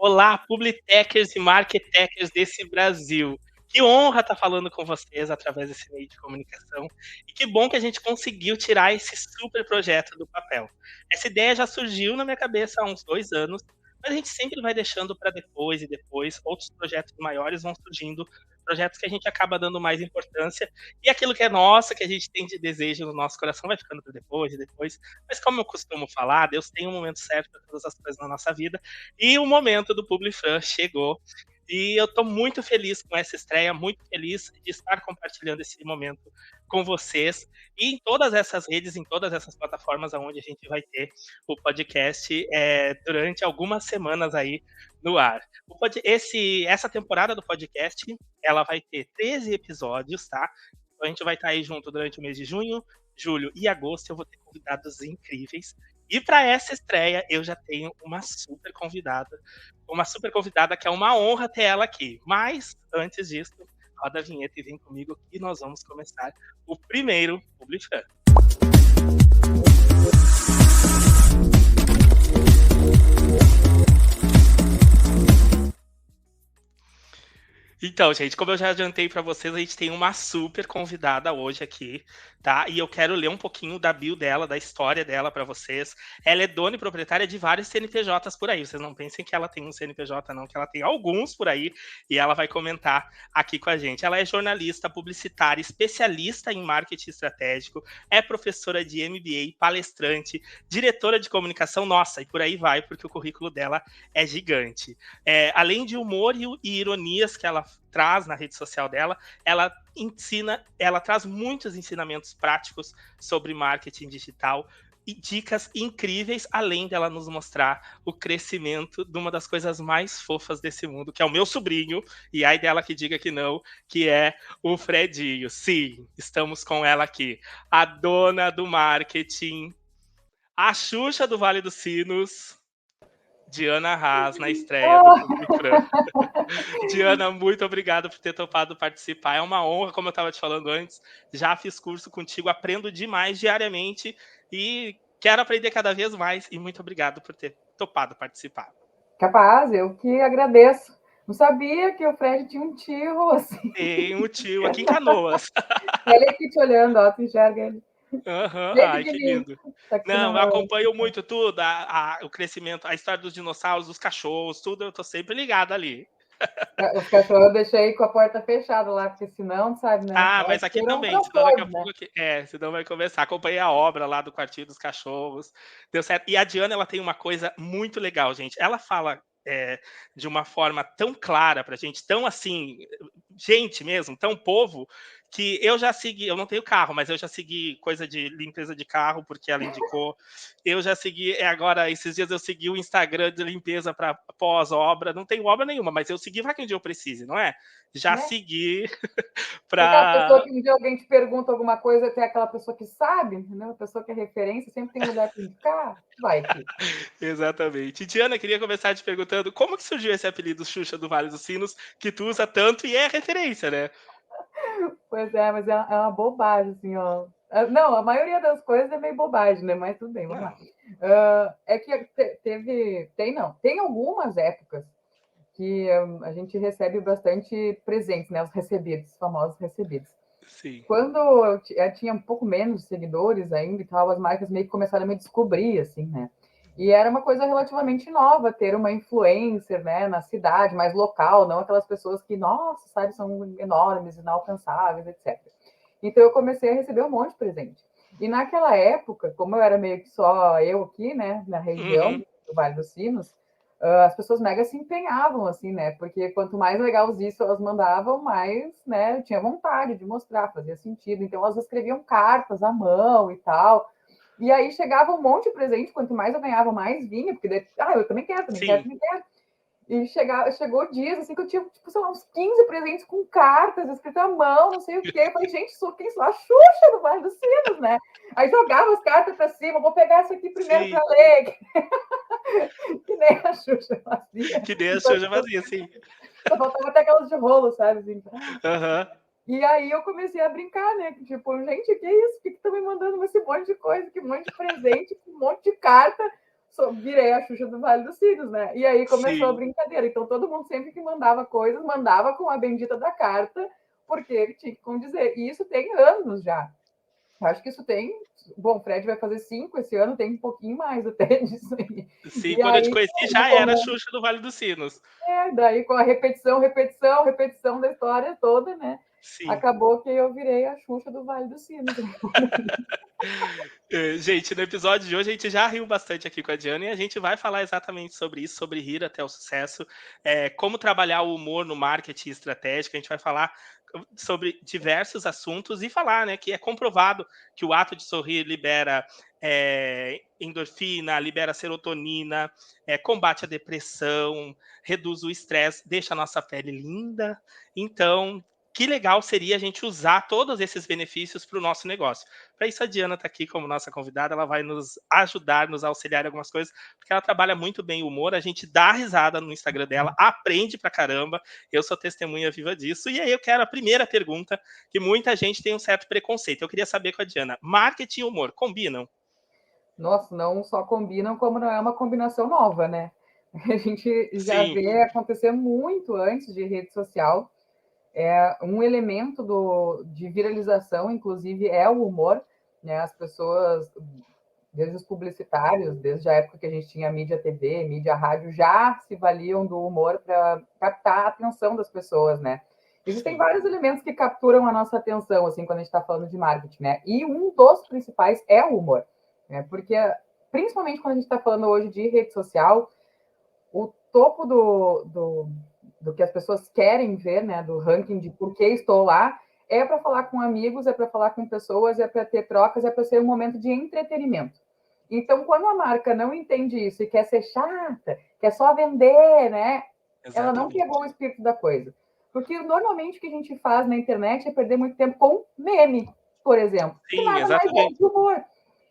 Olá, publitecers e marketecers desse Brasil. Que honra estar falando com vocês através desse meio de comunicação. E que bom que a gente conseguiu tirar esse super projeto do papel. Essa ideia já surgiu na minha cabeça há uns 2 anos, mas a gente sempre vai deixando para depois e depois. Outros projetos maiores vão surgindo, projetos que a gente acaba dando mais importância. E aquilo que é nosso, que a gente tem de desejo no nosso coração, vai ficando para depois e depois. Mas como eu costumo falar, Deus tem um momento certo para todas as coisas na nossa vida. E o momento do PubliFran chegou. E eu estou muito feliz com essa estreia, muito feliz de estar compartilhando esse momento com vocês. E em todas essas redes, em todas essas plataformas onde a gente vai ter o podcast durante algumas semanas aí no ar. Essa temporada do podcast, ela vai ter 13 episódios, tá? Então a gente vai estar aí junto durante o mês de junho, julho e agosto. Eu vou ter convidados incríveis. E para essa estreia, eu já tenho uma super convidada que é uma honra ter ela aqui. Mas, antes disso, roda a vinheta e vem comigo que nós vamos começar o primeiro PubliFran. Então, gente, como eu já adiantei para vocês, a gente tem uma super convidada hoje aqui, tá? E eu quero ler um pouquinho da bio dela, da história dela para vocês. Ela é dona e proprietária de vários CNPJs por aí. Vocês não pensem que ela tem um CNPJ, não, que ela tem alguns por aí e ela vai comentar aqui com a gente. Ela é jornalista, publicitária, especialista em marketing estratégico, é professora de MBA, palestrante, diretora de comunicação, nossa, e por aí vai, porque o currículo dela é gigante. Além de humor e ironias que ela traz na rede social dela, ela traz muitos ensinamentos práticos sobre marketing digital e dicas incríveis, além dela nos mostrar o crescimento de uma das coisas mais fofas desse mundo, que é o meu sobrinho, e ai dela que diga que não, que é o Fredinho. Sim, estamos com ela aqui, a dona do marketing, a Xuxa do Vale dos Sinos, Diana Haas, na estreia do PubliFran. Diana, muito obrigado por ter topado participar. É uma honra, como eu estava te falando antes. Já fiz curso contigo, aprendo demais diariamente e quero aprender cada vez mais. E muito obrigado por ter topado participar. Capaz, eu que agradeço. Não sabia que o Fred tinha um tio assim. Tem um tio aqui em Canoas. Ele aqui te olhando, ó, tu enxerga ele. Uhum. Bem Ai, que pequenininho. lindo. Tá aqui Não, eu na... acompanho muito tudo, o crescimento, a história dos dinossauros, dos cachorros, tudo, eu tô sempre ligado ali. Os cachorros eu deixei com a porta fechada lá, porque senão, sabe, né? Ah, Elas mas aqui tiram também, pra senão daqui a todos, né? pouco senão vai começar. Acompanhei a obra lá do Quartinho dos Cachorros, deu certo. E a Diana, ela tem uma coisa muito legal, gente. Ela fala de uma forma tão clara pra gente, tão assim, gente mesmo, tão povo, que eu já segui, eu não tenho carro, mas eu já segui coisa de limpeza de carro, porque ela indicou. Eu já segui, agora, esses dias eu segui o Instagram de limpeza para pós-obra. Não tenho obra nenhuma, mas eu segui, vai que um dia eu precise, não é? Já Né? segui Tem aquela pessoa para. que um dia alguém te pergunta alguma coisa, tem aquela pessoa que sabe, entendeu? A pessoa que é referência, sempre tem lugar para indicar. Vai que. Exatamente. Diana, queria começar te perguntando como que surgiu esse apelido Xuxa do Vale dos Sinos, que tu usa tanto e é referência, né? Pois é, mas é uma bobagem, assim, ó. Não, a maioria das coisas é meio bobagem, né? Mas tudo bem, vamos lá. Não. É que tem algumas épocas que a gente recebe bastante presentes, né? Os recebidos, os famosos recebidos. Sim. Quando eu tinha um pouco menos de seguidores ainda e tal, as marcas meio que começaram a me descobrir, assim, né? E era uma coisa relativamente nova ter uma influencer, né, na cidade, mais local, não aquelas pessoas que, nossa, sabe, são enormes, inalcançáveis, etc. Então eu comecei a receber um monte de presente. E naquela época, como eu era meio que só eu aqui, né, na região Uhum. do Vale dos Sinos, as pessoas mega se empenhavam, assim, né? Porque quanto mais legalzinho elas mandavam, mais, né, eu tinha vontade de mostrar, fazia sentido. Então elas escreviam cartas à mão e tal. E aí chegava um monte de presente, quanto mais eu ganhava, mais vinha, porque eu também quero, também quero, Sim. também quero. E chegou dias assim que eu tinha, tipo, sei lá, uns 15 presentes com cartas escritas à mão, não sei o quê. Eu falei, gente, quem sou? A Xuxa do Vale dos Sinos, né? Aí jogava as cartas para cima, vou pegar essa aqui primeiro Sim. para ler. Que nem a Xuxa fazia. Que nem a Xuxa vazia, sim. Só faltava até aquelas de rolo, sabe? Assim. Aham. E aí eu comecei a brincar, né? Tipo, gente, que isso? O que estão me mandando esse monte de coisa? Que monte de presente, um monte de carta. virei a Xuxa do Vale dos Sinos, né? E aí começou a Sim. brincadeira. Então todo mundo sempre que mandava coisas, mandava com a bendita da carta, porque tinha que condizer. E isso tem anos já. Eu acho que isso tem. Bom, o Fred vai fazer 5 esse ano, tem um pouquinho mais até disso aí. Sim, E quando eu te aí, conheci no já era a começo, Xuxa do Vale dos Sinos. daí com a repetição, repetição, repetição da história toda, né? Sim. Acabou que eu virei a Xuxa do Vale dos Sinos. Gente, no episódio de hoje a gente já riu bastante aqui com a Diana e a gente vai falar exatamente sobre isso, sobre rir até o sucesso, como trabalhar o humor no marketing estratégico. A gente vai falar sobre diversos assuntos e falar, né, que é comprovado que o ato de sorrir libera endorfina, libera serotonina, combate a depressão, reduz o estresse, deixa a nossa pele linda. Então, que legal seria a gente usar todos esses benefícios para o nosso negócio. Para isso, a Diana está aqui como nossa convidada, ela vai nos ajudar, nos auxiliar em algumas coisas, porque ela trabalha muito bem o humor, a gente dá risada no Instagram dela, aprende pra caramba, eu sou testemunha viva disso. E aí eu quero a primeira pergunta, que muita gente tem um certo preconceito. Eu queria saber com a Diana, marketing e humor combinam? Nossa, não só combinam, como não é uma combinação nova, né? A gente já Sim, vê acontecer muito antes de rede social. Um elemento de viralização, inclusive, é o humor, né? As pessoas, desde os publicitários, desde a época que a gente tinha mídia TV, mídia rádio, já se valiam do humor para captar a atenção das pessoas, né? Existem sim. vários elementos que capturam a nossa atenção, assim, quando a gente está falando de marketing, né? E um dos principais é o humor, né? Porque, principalmente quando a gente está falando hoje de rede social, o topo do que as pessoas querem ver, né, do ranking de por que estou lá, é para falar com amigos, é para falar com pessoas, é para ter trocas, é para ser um momento de entretenimento. Então, quando a marca não entende isso e quer ser chata, quer só vender, né, ela não pegou o Exatamente. espírito da coisa. Porque normalmente o que a gente faz na internet é perder muito tempo com meme, por exemplo, que Sim, nada mais é exatamente. de humor.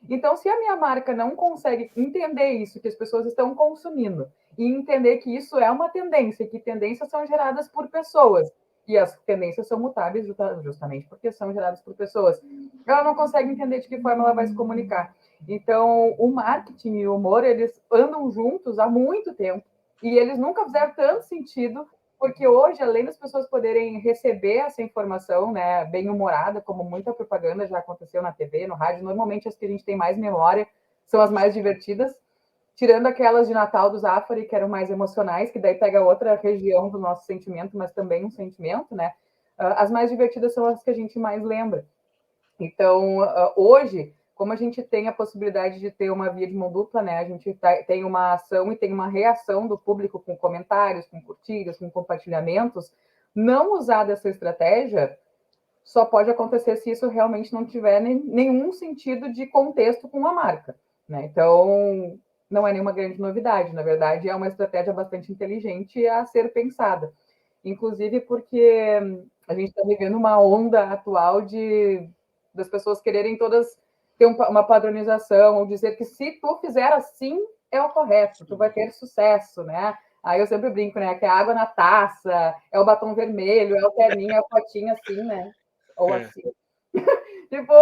Então, se a minha marca não consegue entender isso, que as pessoas estão consumindo, e entender que isso é uma tendência, que tendências são geradas por pessoas, e as tendências são mutáveis justamente porque são geradas por pessoas, ela não consegue entender de que forma ela vai se comunicar. Então, o marketing e o humor, eles andam juntos há muito tempo, e eles nunca fizeram tanto sentido porque hoje, além das pessoas poderem receber essa informação, né, bem humorada, como muita propaganda já aconteceu na TV, no rádio, normalmente as que a gente tem mais memória são as mais divertidas, tirando aquelas de Natal do Zafari, que eram mais emocionais, que daí pega outra região do nosso sentimento, mas também um sentimento, né? As mais divertidas são as que a gente mais lembra. Então, hoje, como a gente tem a possibilidade de ter uma via de mão dupla, né? A gente tem uma ação e tem uma reação do público com comentários, com curtidas, com compartilhamentos. Não usar dessa estratégia só pode acontecer se isso realmente não tiver nenhum sentido de contexto com a marca, né? Então, não é nenhuma grande novidade. Na verdade, é uma estratégia bastante inteligente a ser pensada. Inclusive porque a gente está vivendo uma onda atual das pessoas quererem todas ter uma padronização, ou dizer que se tu fizer assim, é o correto, tu vai ter sucesso, né? Aí eu sempre brinco, né? Que é a água na taça, é o batom vermelho, é o terninho, é a fotinha assim, né? Ou É, assim. Tipo,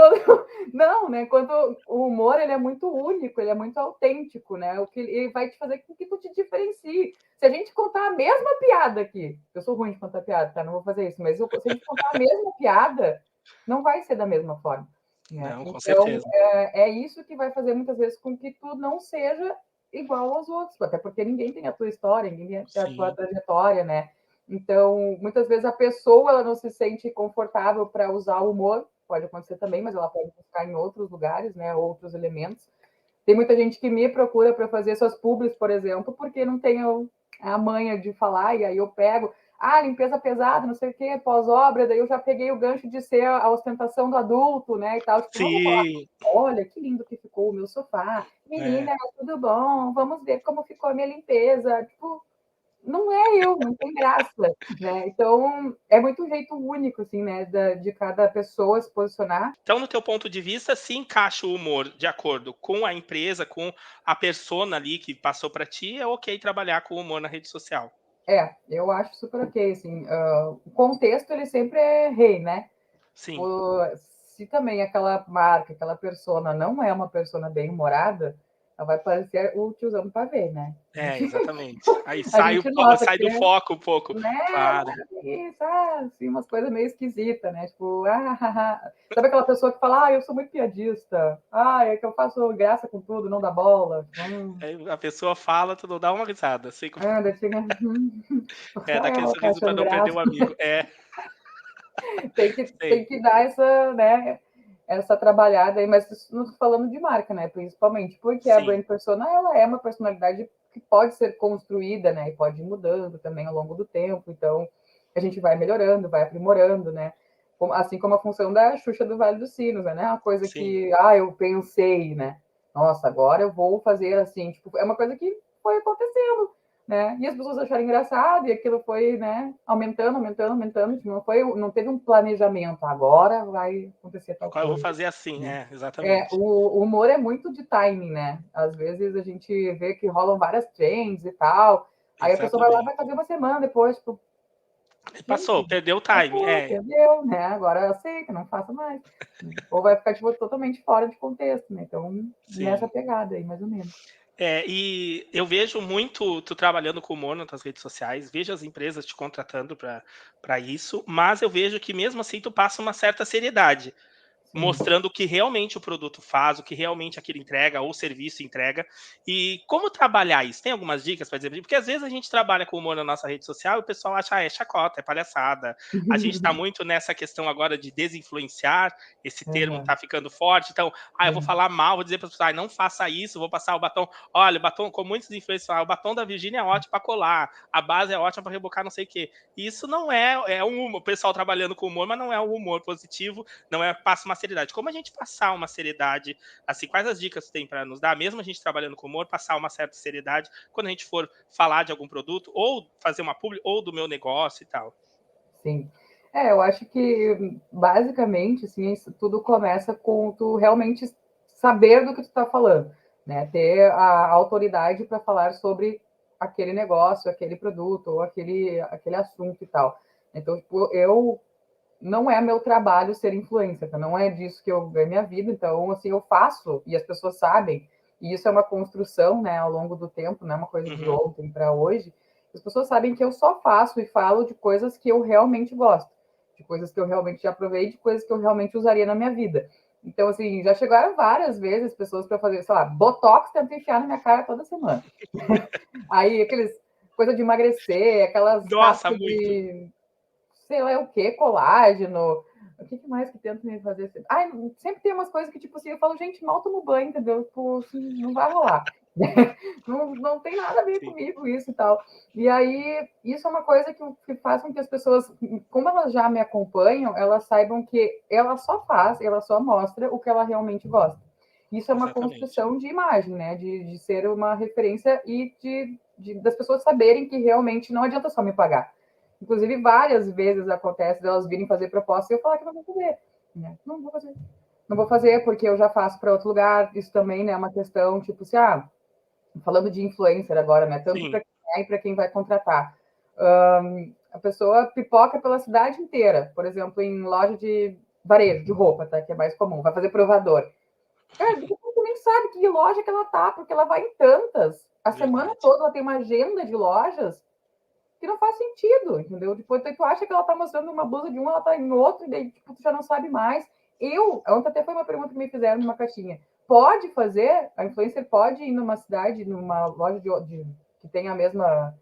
não, né? Quanto o humor ele é muito único, ele é muito autêntico, né? O que ele vai te fazer com que tu te diferencie. Se a gente contar a mesma piada aqui, eu sou ruim de contar piada, tá? Não vou fazer isso, mas se a gente contar a mesma piada, não vai ser da mesma forma, né? não, com Então, certeza. é isso que vai fazer muitas vezes com que tu não seja igual aos outros, até porque ninguém tem a tua história, ninguém tem a tua Sim, trajetória, né? Então, muitas vezes a pessoa ela não se sente confortável para usar o humor, pode acontecer também, mas ela pode buscar em outros lugares, né, outros elementos. Tem muita gente que me procura para fazer suas publis, por exemplo, porque não tem a manha de falar, e aí eu pego, limpeza pesada, não sei o quê, pós-obra, daí eu já peguei o gancho de ser a ostentação do adulto, né, e tal, tipo, vamos falar, sim, olha que lindo que ficou o meu sofá, é. menina, tudo bom, vamos ver como ficou a minha limpeza, tipo, não é eu, não tem graça, né? Então, é muito um jeito único, assim, né, de cada pessoa se posicionar. Então, no teu ponto de vista, se encaixa o humor de acordo com a empresa, com a persona ali que passou para ti, é ok trabalhar com o humor na rede social. Eu acho super ok, assim, o contexto, ele sempre é rei, né? Sim, O, se também aquela marca, aquela persona não é uma persona bem-humorada, ela vai parecer o tiozão do pavê, né? Exatamente. Aí A sai, gente nota sai que do é, foco um pouco. né, Claro. isso, assim, umas coisas meio esquisitas, né? Tipo, sabe aquela pessoa que fala, eu sou muito piadista, é que eu faço graça com tudo, não dá bola. Aí a pessoa fala, tu não dá uma risada. Assim como... Daí chega, dá aquele tá sorriso para achando não perder graça. o amigo. Tem Sei. que dar essa, né, essa trabalhada aí, mas isso não tô falando de marca, né? Principalmente porque a Sim. brand persona, ela é uma personalidade que pode ser construída, né? E pode ir mudando também ao longo do tempo. Então, a gente vai melhorando, vai aprimorando, né? Assim como a função da Xuxa do Vale dos Sinos, né? Uma coisa Sim. que, eu pensei, né? Nossa, agora eu vou fazer assim, tipo, é uma coisa que foi acontecendo, né? E as pessoas acharam engraçado e aquilo foi, né, aumentando, tipo, não teve um planejamento, agora vai acontecer tal Agora eu vou coisa, fazer assim. né? Exatamente. O humor é muito de timing, né? Às vezes a gente vê que rolam várias trends e tal, aí a pessoa vai lá e Exatamente. vai fazer uma semana depois, tipo, Passou, gente, perdeu o time. passou, perdeu, né? Agora eu sei que não faço mais. Ou vai ficar, tipo, totalmente fora de contexto, né? Então, nessa Sim. pegada aí, mais ou menos. E eu vejo muito tu trabalhando com humor nas tuas redes sociais, vejo as empresas te contratando para isso, mas eu vejo que mesmo assim tu passa uma certa seriedade, Sim. mostrando o que realmente o produto faz, o que realmente aquilo entrega ou o serviço entrega. E como trabalhar isso? Tem algumas dicas para dizer? Porque às vezes a gente trabalha com humor na nossa rede social e o pessoal acha, é chacota, é palhaçada. A gente está muito nessa questão agora de desinfluenciar, esse termo Uhum. está ficando forte. Então, eu vou falar mal, vou dizer para as pessoas, não faça isso, vou passar o batom. Olha, o batom, como muitos influencers falam, o batom da Virgínia é ótimo para colar, a base é ótima para rebocar não sei o quê. Isso não é um humor, o pessoal trabalhando com humor, mas não é um humor positivo, não passa uma seriedade. Como a gente passar uma seriedade, assim, quais as dicas tem para nos dar, mesmo a gente trabalhando com humor, passar uma certa seriedade quando a gente for falar de algum produto, ou fazer uma publi, ou do meu negócio e tal? Sim. Eu acho que basicamente, assim, isso tudo começa com tu realmente saber do que tu está falando, né? Ter a autoridade para falar sobre aquele negócio, aquele produto ou aquele assunto e tal. Então, tipo, eu não é meu trabalho ser influencer, tá? Não é disso que eu ganho minha vida. Então, assim, eu faço e as pessoas sabem. E isso é uma construção, né, ao longo do tempo, não é uma coisa de Uhum, ontem para hoje. As pessoas sabem que eu só faço e falo de coisas que eu realmente gosto, de coisas que eu realmente já provei, de coisas que eu realmente usaria na minha vida. Então, assim, já chegaram várias vezes pessoas para fazer, sei lá, botox, tenta enfiar na minha cara toda semana. Aí, aqueles coisa de emagrecer, aquelas nossa, cápsulas muito. de sei lá o que, colágeno. O que mais que tenta me fazer? Sempre tem umas coisas que, tipo assim, eu falo, gente, mal tomo banho, entendeu? Tipo, assim, não vai rolar. Não tem nada a ver Sim. comigo isso e tal. E aí, isso é uma coisa que faz com que as pessoas, como elas já me acompanham, elas saibam que ela só mostra o que ela realmente gosta. Isso é uma Exatamente. construção de imagem, né? De ser uma referência e das pessoas saberem que realmente não adianta só me pagar. Inclusive, várias vezes acontece delas virem fazer proposta e eu falar que não vou fazer. Né? Não vou fazer. Não vou fazer porque eu já faço para outro lugar. Isso também né, é uma questão, tipo, se, falando de influencer agora, né? Tanto Sim, para quem é e para quem vai contratar. A pessoa pipoca pela cidade inteira, por exemplo, em loja de varejo, de roupa, tá? Que é mais comum, vai fazer provador. Cara, você nem sabe que loja que ela tá, porque ela vai em tantas. A semana verdade. toda ela tem uma agenda de lojas que não faz sentido, entendeu? Depois tu acha que ela tá mostrando uma blusa de um, ela tá em outro, e daí tipo, tu já não sabe mais. Ontem até foi uma pergunta que me fizeram numa caixinha. Pode fazer, a influencer pode ir numa cidade, numa loja que tem a mesma,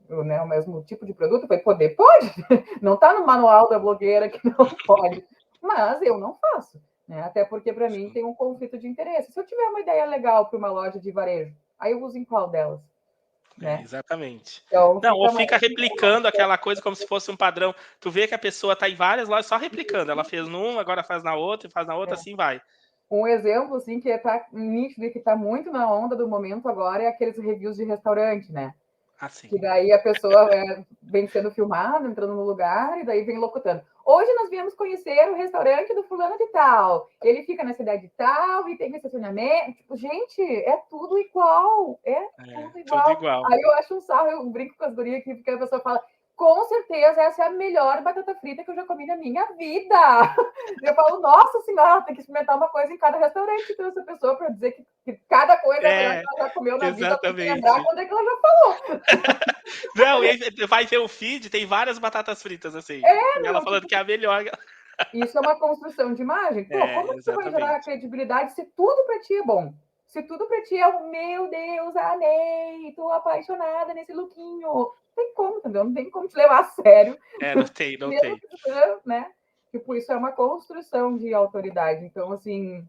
né, o mesmo tipo de produto? Vai poder? Pode! Não tá no manual da blogueira que não pode. Mas eu não faço, né? Até porque para mim Sim. tem um conflito de interesse. Se eu tiver uma ideia legal para uma loja de varejo, aí eu uso em qual delas, né? Exatamente. Então Não, ou fica fica mais. replicando aquela coisa como se fosse um padrão. Tu vê que a pessoa tá em várias lojas só replicando. Ela fez num, agora faz na outra, e faz na outra, assim vai. Um exemplo, assim, que tá nítido e que tá muito na onda do momento agora é aqueles reviews de restaurante, né? Assim. Que daí a pessoa vem sendo filmada, entrando no lugar, e daí vem locutando. Hoje nós viemos conhecer o restaurante do fulano de tal. Ele fica na cidade de tal e tem estacionamento. Tipo, gente, é tudo igual. É tudo Tudo igual. igual. Aí eu acho um sarro, eu brinco com as gurias aqui, porque a pessoa fala, com certeza essa é a melhor batata frita que eu já comi na minha vida. Eu falo, nossa senhora, tem que experimentar uma coisa em cada restaurante então essa pessoa para dizer que cada coisa é melhor que ela já comeu na vida, tem que lembrar exatamente. quando é que ela já falou. Não, e aí vai ver o feed, tem várias batatas fritas, assim, e ela Não, falando tipo, que é a melhor. isso é uma construção de imagem. Pô, como é que tu vai gerar Exatamente. credibilidade se tudo para ti é bom? Se tudo para ti é o meu Deus, amei, tô apaixonada nesse lookinho. Não tem como, entendeu? Não tem como te levar a sério. Não tem, não Mesmo tem. que né? Tipo, isso é uma construção de autoridade. Então, assim,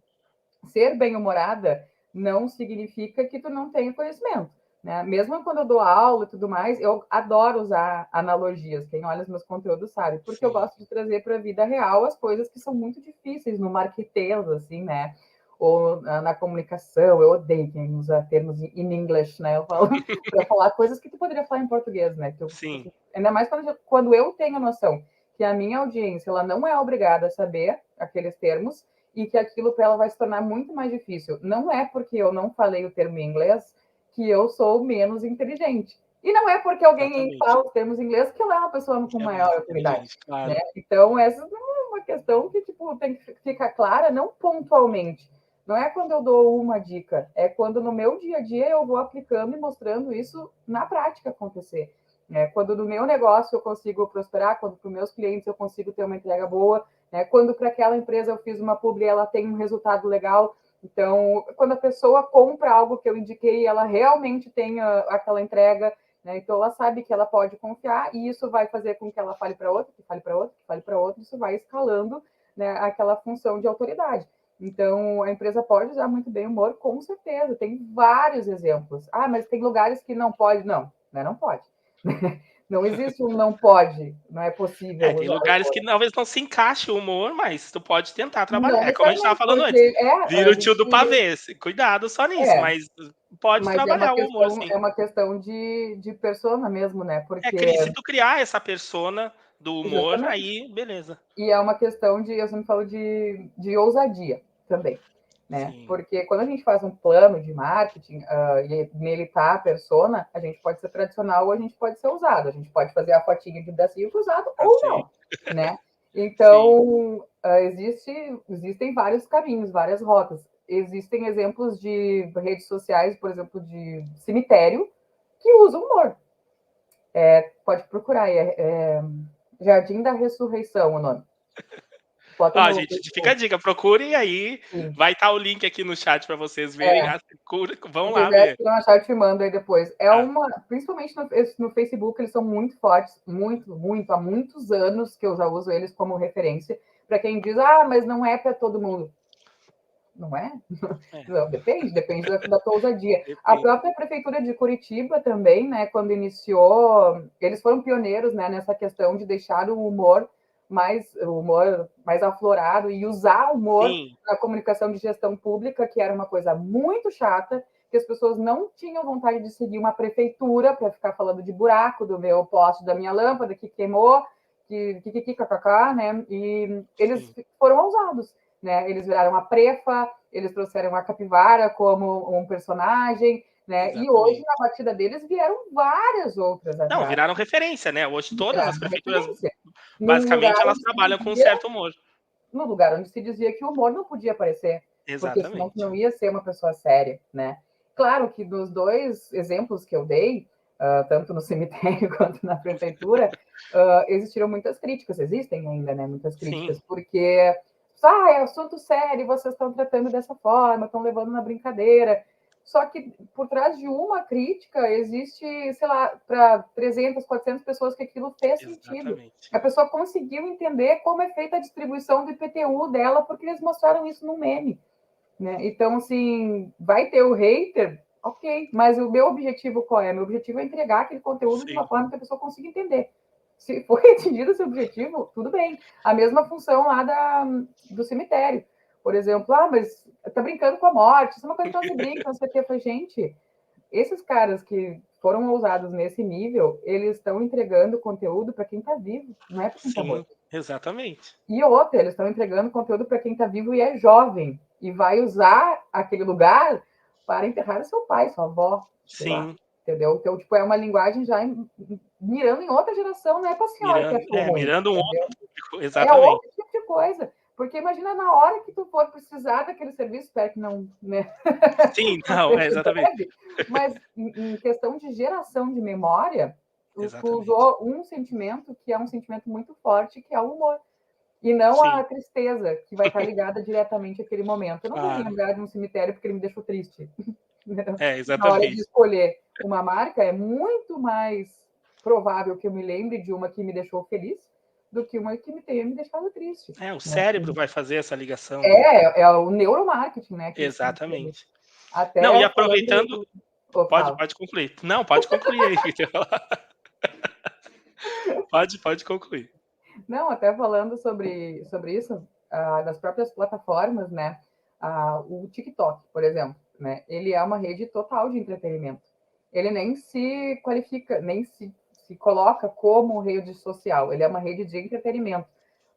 ser bem-humorada não significa que tu não tenha conhecimento. Né? Mesmo quando eu dou aula e tudo mais, eu adoro usar analogias. Quem olha os meus conteúdos sabe, porque eu Sim. gosto de trazer para a vida real as coisas que são muito difíceis no marquetês, assim, né? Ou na comunicação. Eu odeio quem usa termos in English, né? Eu falo para falar coisas que tu poderia falar em português, né? Sim. Ainda mais quando eu tenho noção que a minha audiência ela não é obrigada a saber aqueles termos e que aquilo para ela vai se tornar muito mais difícil. Não é porque eu não falei o termo em inglês que eu sou menos inteligente. E não é porque alguém Exatamente. fala os termos em inglês que ela é uma pessoa com É mais maior autoridade. inteligente, Né? claro. Então, essa é uma questão que tipo, tem que ficar clara, não pontualmente. Não é quando eu dou uma dica, é quando no meu dia a dia eu vou aplicando e mostrando isso na prática acontecer. Quando no meu negócio eu consigo prosperar, quando para os meus clientes eu consigo ter uma entrega boa, quando para aquela empresa eu fiz uma publi, ela tem um resultado legal. Então, quando a pessoa compra algo que eu indiquei, ela realmente tem aquela entrega, né? Então ela sabe que ela pode confiar e isso vai fazer com que ela fale para outro, que fale para outro, que fale para outro, isso vai escalando, né, aquela função de autoridade. Então, a empresa pode usar muito bem o humor, com certeza. Tem vários exemplos. Ah, mas tem lugares que não pode. Não, né? Não pode. Não existe um não pode, não é possível Tem usar lugares humor. que talvez não se encaixe o humor, mas tu pode tentar Não trabalhar. É como a gente estava necessariamente, falando antes, porque vira a o tio do gente. pavê, cuidado só nisso, É, mas pode mas trabalhar o humor sim. é uma questão de persona mesmo, né? Porque. Se tu criar essa persona do humor, Exatamente. aí beleza. E é uma questão de, eu sempre falo de ousadia também, né? Sim, Porque quando a gente faz um plano de marketing e nele está a persona, a gente pode ser tradicional ou a gente pode ser ousado. A gente pode fazer a fotinha de bracinho cruzado ou assim, não, né? sim, Então, existem vários caminhos, várias rotas. Existem exemplos de redes sociais, por exemplo, de cemitério, que usam humor. Pode procurar aí, Jardim da Ressurreição o nome. Bota ó no gente, fica a Facebook. dica, procurem aí, Sim. vai estar o link aqui no chat para vocês verem, vão Se lá quiser, ver. se não achar, eu te mando aí depois. Tá, Principalmente no Facebook, eles são muito fortes, muito, muito, há muitos anos que eu já uso eles como referência. Para quem diz, mas não é para todo mundo. Não é? é, Não, depende da tua ousadia. A depende. própria prefeitura de Curitiba também, né, quando iniciou, eles foram pioneiros, né, nessa questão de deixar o humor mais aflorado e usar o humor Sim, na comunicação de gestão pública, que era uma coisa muito chata, que as pessoas não tinham vontade de seguir uma prefeitura para ficar falando de buraco do meu poste, da minha lâmpada que queimou, que kkk, né? E eles sim, foram ousados, né? Eles viraram a prefa, eles trouxeram a capivara como um personagem, né? E hoje, exatamente. na batida deles, vieram várias outras Não, atrás, viraram referência, né, hoje todas as viraram prefeituras, referência. Num basicamente, lugar elas onde se trabalham com um dizia, certo humor. no lugar onde se dizia que o humor não podia aparecer, porque senão tu Exatamente. não ia ser uma pessoa séria, né? Claro que dos dois exemplos que eu dei, tanto no cemitério quanto na prefeitura, existiram muitas críticas, existem ainda, né? Muitas críticas, Sim, porque é assunto sério, vocês estão tratando dessa forma, estão levando na brincadeira. Só que por trás de uma crítica existe, sei lá, para 300, 400 pessoas que aquilo fez sentido. exatamente. A pessoa conseguiu entender como é feita a distribuição do IPTU dela, porque eles mostraram isso no meme. Né? Então, assim, vai ter o hater, ok, mas o meu objetivo qual é? Meu objetivo é entregar aquele conteúdo de uma Sim, forma que a pessoa consiga entender. Se for atingido esse objetivo, tudo bem. A mesma função lá do cemitério. Por exemplo, mas tá brincando com a morte, isso é uma coisa que não se brinca, não sei o que. Eu falei, gente, esses caras que foram ousados nesse nível, eles estão entregando conteúdo para quem está vivo, não é para quem está sim, morto. exatamente. E outra, eles estão entregando conteúdo para quem está vivo e é jovem, e vai usar aquele lugar para enterrar seu pai, sua avó, sei lá. Sim. entendeu? Então, tipo, é uma linguagem já mirando em outra geração, não é para a senhora que achou ruim, mirando um entendeu? outro público, É exatamente. outro tipo de coisa. Porque imagina na hora que tu for precisar daquele serviço, espero que não, né? Sim, Não não, seja exatamente. breve, mas em questão de geração de memória, tu Exatamente. usou um sentimento que é um sentimento muito forte, que é o humor. E não a Sim, tristeza, que vai estar ligada diretamente àquele momento. Eu não vou me claro. lembrar de um cemitério porque ele me deixou triste. Na hora de Exatamente. escolher uma marca, é muito mais provável que eu me lembre de uma que me deixou feliz do que uma que me tenha me deixado triste. O Né? cérebro vai fazer essa ligação, né? É o neuromarketing, né? Que eles chamam. Exatamente. Não, e Até aproveitando, falando. Oh, fala. pode concluir. Não, pode concluir aí. Pode concluir. Não, até falando sobre isso, das próprias plataformas, né? O TikTok, por exemplo, né? Ele é uma rede total de entretenimento. Ele nem se qualifica, nem se coloca como rede social. Ele é uma rede de entretenimento.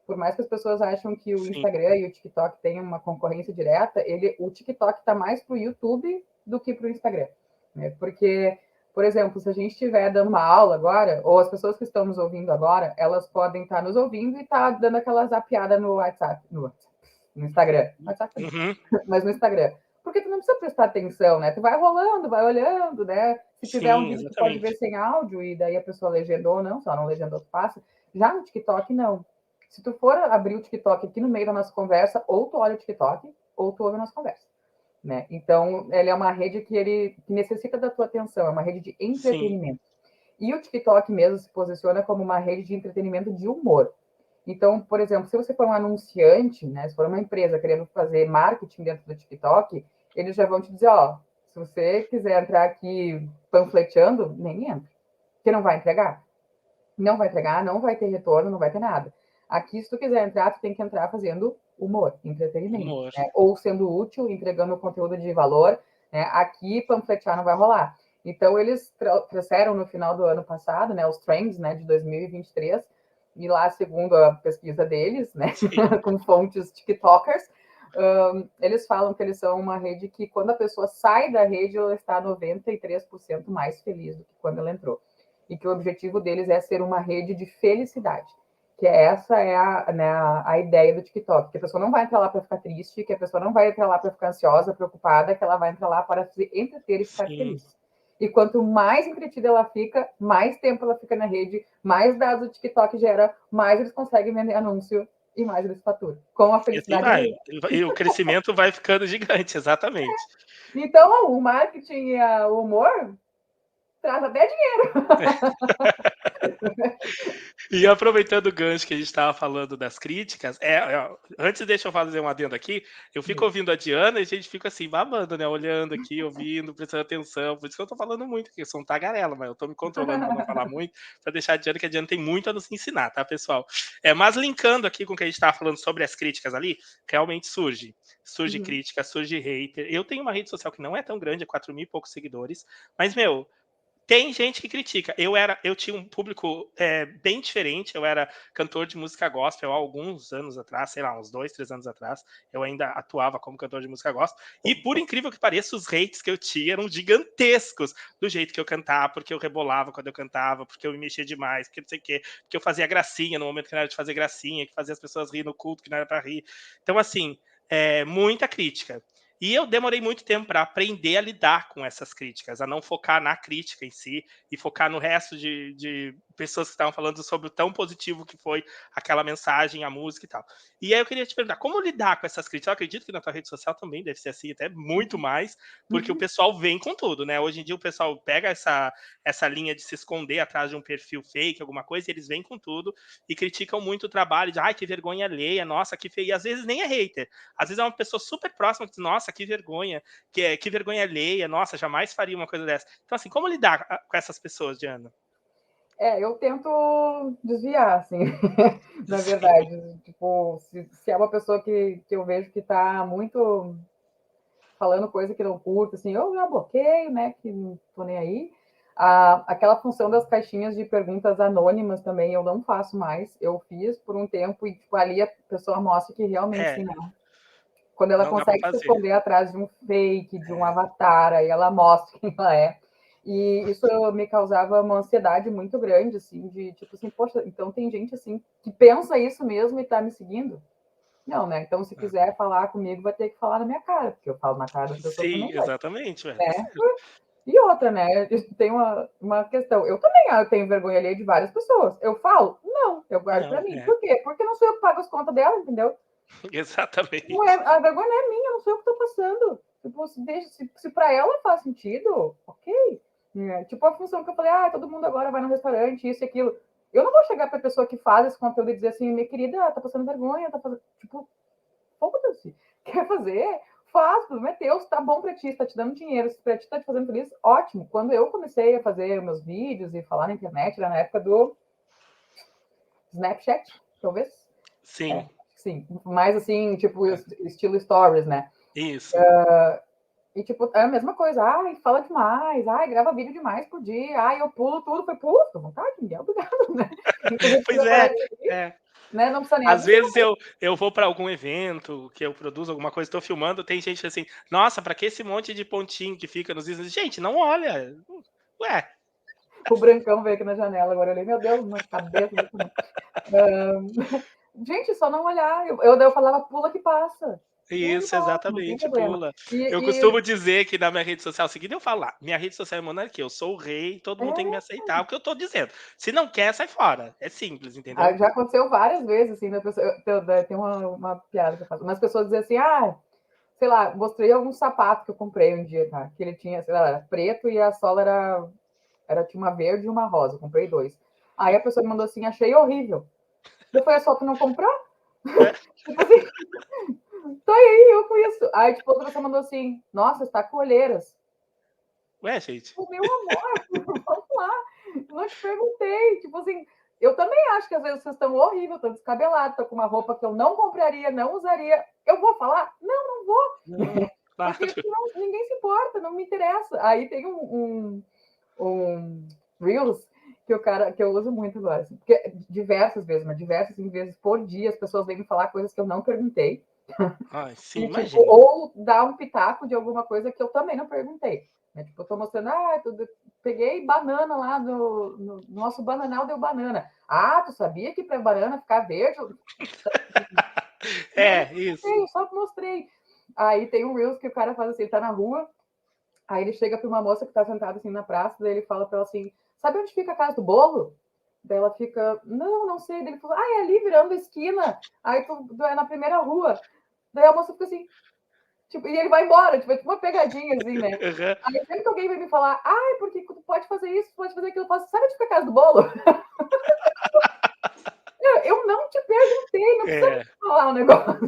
Por mais que as pessoas acham que o Sim, Instagram e o TikTok têm uma concorrência direta, o TikTok está mais para o YouTube do que para o Instagram. Né? Porque, por exemplo, se a gente estiver dando uma aula agora, ou as pessoas que estão nos ouvindo agora, elas podem estar nos ouvindo e estar dando aquela zapeada no WhatsApp, no Instagram. WhatsApp também, uhum, mas no Instagram. Porque tu não precisa prestar atenção, né? Tu vai rolando, vai olhando, né? Se tiver um sim, vídeo, tu pode ver exatamente. sem áudio, e daí a pessoa legendou ou não, se ela não legendou, tu passa. Já no TikTok, não. Se tu for abrir o TikTok aqui no meio da nossa conversa, ou tu olha o TikTok, ou tu ouve a nossa conversa. Né? Então, ele é uma rede que necessita da tua atenção, é uma rede de Sim, entretenimento. E o TikTok mesmo se posiciona como uma rede de entretenimento de humor. Então, por exemplo, se você for um anunciante, né, se for uma empresa querendo fazer marketing dentro do TikTok, eles já vão te dizer, ó, se você quiser entrar aqui panfleteando, nem entra, porque não vai entregar. Não vai entregar, não vai ter retorno, não vai ter nada. Aqui, se tu quiser entrar, tu tem que entrar fazendo humor, entretenimento, humor. né? Ou sendo útil, entregando conteúdo de valor, né? Aqui, panfletear não vai rolar. Então, eles trouxeram no final do ano passado, né, os trends, né, de 2023, e lá, segundo a pesquisa deles, né, Sim, com fontes TikTokers, eles falam que eles são uma rede que, quando a pessoa sai da rede, ela está 93% mais feliz do que quando ela entrou. E que o objetivo deles é ser uma rede de felicidade. Que essa é a ideia do TikTok, que a pessoa não vai entrar lá para ficar triste, que a pessoa não vai entrar lá para ficar ansiosa, preocupada, que ela vai entrar lá para se entreter e ficar sim. feliz. E quanto mais entretida ela fica, mais tempo ela fica na rede, mais dados o TikTok gera, mais eles conseguem vender anúncio e mais eles faturam. Com a E assim felicidade vai. dele. E o crescimento vai ficando gigante, exatamente. Então, o marketing e o humor traz até dinheiro. E aproveitando o gancho que a gente estava falando das críticas, antes deixa eu fazer um adendo aqui, eu fico ouvindo a Diana e a gente fica assim, babando, né? Olhando aqui, ouvindo, prestando atenção. Por isso que eu tô falando muito, porque eu sou um tagarela, mas eu tô me controlando para não falar muito, para deixar a Diana, que a Diana tem muito a nos ensinar, tá, pessoal? Mas linkando aqui com o que a gente estava falando sobre as críticas ali, realmente surge. Surge Uhum. crítica, surge hater. Eu tenho uma rede social que não é tão grande, é 4 mil e poucos seguidores, mas, meu, tem gente que critica. Eu tinha um público bem diferente. Eu era cantor de música gospel há alguns anos atrás, sei lá, uns 2, 3 anos atrás. Eu ainda atuava como cantor de música gospel. E por incrível que pareça, os hates que eu tinha eram gigantescos do jeito que eu cantava, porque eu rebolava quando eu cantava, porque eu me mexia demais, porque não sei o quê, porque eu fazia gracinha no momento que não era de fazer gracinha, que fazia as pessoas rir no culto que não era para rir. Então, assim, muita crítica. E eu demorei muito tempo para aprender a lidar com essas críticas, a não focar na crítica em si e focar no resto de pessoas que estavam falando sobre o tão positivo que foi aquela mensagem, a música e tal. E aí eu queria te perguntar, como lidar com essas críticas? Eu acredito que na tua rede social também deve ser assim, até muito mais, porque o Uhum. pessoal vem com tudo, né? Hoje em dia o pessoal pega essa linha de se esconder atrás de um perfil fake, alguma coisa, e eles vêm com tudo e criticam muito o trabalho de, ai, que vergonha alheia, nossa, que feio. E às vezes nem é hater, às vezes é uma pessoa super próxima que diz, nossa, que vergonha, que vergonha alheia, nossa, jamais faria uma coisa dessa. Então, assim, como lidar com essas pessoas, Diana? Eu tento desviar, assim, na verdade. Tipo, se é uma pessoa que eu vejo que tá muito falando coisa que não curto, assim, eu já bloqueio, né, que não tô nem aí. Aquela função das caixinhas de perguntas anônimas também eu não faço mais. Eu fiz por um tempo e, tipo, ali a pessoa mostra que realmente, É, assim, não. Quando ela não dá para consegue se fazer. esconder atrás de um fake, de um É, avatar, aí ela mostra quem ela é. E isso me causava uma ansiedade muito grande, assim, de tipo assim, poxa, então tem gente assim que pensa isso mesmo e tá me seguindo? Não, né? Então, se quiser falar comigo, vai ter que falar na minha cara, porque eu falo na cara das pessoas Sim, também, vai, exatamente, ué, tá né? certo. E outra, né? Tem uma questão. Eu também tenho vergonha ali de várias pessoas. Eu falo? Não, eu guardo Não, pra mim. Por quê? Porque não sou eu que pago as contas dela, entendeu? Não é, exatamente. a vergonha não é minha, não sou eu que tô passando. Tipo, se pra ela faz sentido, ok. Tipo, a função que eu falei, todo mundo agora vai no restaurante, isso e aquilo. Eu não vou chegar pra pessoa que faz esse conteúdo e dizer assim, minha querida, tá passando vergonha, tá fazendo. Tipo, foda-se. Quer fazer? Faz, o problema é teu, se tá bom pra ti, se tá te dando dinheiro, se pra ti tá te fazendo feliz, ótimo. Quando eu comecei a fazer meus vídeos e falar na internet, era na época do Snapchat, talvez. Sim, Sim, mais assim, tipo, é, estilo stories, né? isso. E, tipo, é a mesma coisa. Ai, fala demais. Ai, grava vídeo demais por dia. Ai, eu pulo tudo. Foi pulo, fica à vontade, ninguém é obrigado, né? Inclusive, se Pois aparece é, aqui, é. né? Não precisa nem Às avisar. vezes eu vou para algum evento, que eu produzo alguma coisa, estou filmando, tem gente assim: "Nossa, para que esse monte de pontinho que fica nos islas?" Gente, não olha. Ué, O Brancão veio aqui na janela agora. Eu olhei, meu Deus, uma cabeça. Gente, só não olhar. Daí eu falava, pula que passa. Pula que isso, passa, não tem exatamente, problema. pula. Eu E costumo dizer que na minha rede social seguinte eu falo lá: "Minha rede social é monarquia, eu sou o rei, todo mundo tem que me é, aceitar o que eu tô dizendo. Se não quer, sai fora". É simples, entendeu? já aconteceu várias vezes, assim, da pessoa, tem uma piada que eu faço. Mas pessoas dizem assim, sei lá, mostrei algum sapato que eu comprei um dia, tá? Que ele tinha, sei lá, era preto e a sola tinha uma verde e uma rosa. Eu comprei dois. Aí a pessoa me mandou assim, achei horrível. Eu falei, é só tu não comprar? É. Tipo assim, tá aí, eu com isso. Aí, tipo, outra pessoa mandou assim, nossa, está com olheiras. Ué, gente. O meu amor, vamos lá. Não te perguntei. Tipo assim, eu também acho que às vezes vocês estão horrível, estão descabelados, estão com uma roupa que eu não compraria, não usaria. Eu vou falar? Não, não vou. Não, claro. Porque ninguém se importa, não me interessa. Aí tem um Reels que eu uso muito agora. Assim, porque diversas vezes, mas diversas vezes por dia, as pessoas vêm me falar coisas que eu não perguntei. Ai, sim, E, tipo, imagino. ou dar um pitaco de alguma coisa que eu também não perguntei. Né? Tipo, eu tô mostrando, peguei banana lá no nosso bananal, deu banana. Ah, tu sabia que para banana ficar verde? Não, não É, isso. perguntei, eu só mostrei. Aí tem um Reels que o cara faz assim, ele tá na rua, aí ele chega para uma moça que tá sentada assim na praça, daí ele fala para ela assim, sabe onde fica a casa do bolo? Daí ela fica, não, não sei. Daí ele falou, é ali virando a esquina. Aí tu é na primeira rua. Daí a moça fica assim, tipo, e ele vai embora, tipo, é tipo uma pegadinha, assim, né? Aham. Aí sempre que alguém vai me falar, porque tu pode fazer isso, tu pode fazer aquilo, eu faço, sabe onde fica a casa do bolo? Eu não te perguntei, não precisa É, me falar o negócio.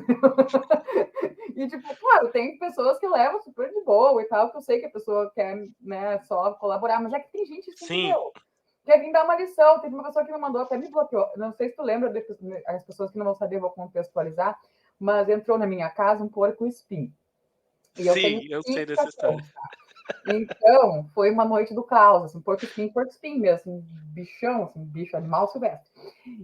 E, tipo, claro, tem pessoas que levam super de boa e tal, que eu sei que a pessoa quer, né, só colaborar, mas é que tem gente assim que, sim. meu, quer vir dar uma lição. Teve uma pessoa que me mandou, até me bloqueou. Não sei se tu lembra, as pessoas que não vão saber, eu vou contextualizar, mas entrou na minha casa um porco espinho. E eu tenho Sim, eu sei 5 dessa história. cachorros. Então, foi uma noite do caos, assim, porco espinho mesmo, assim, bichão, assim, bicho, animal silvestre.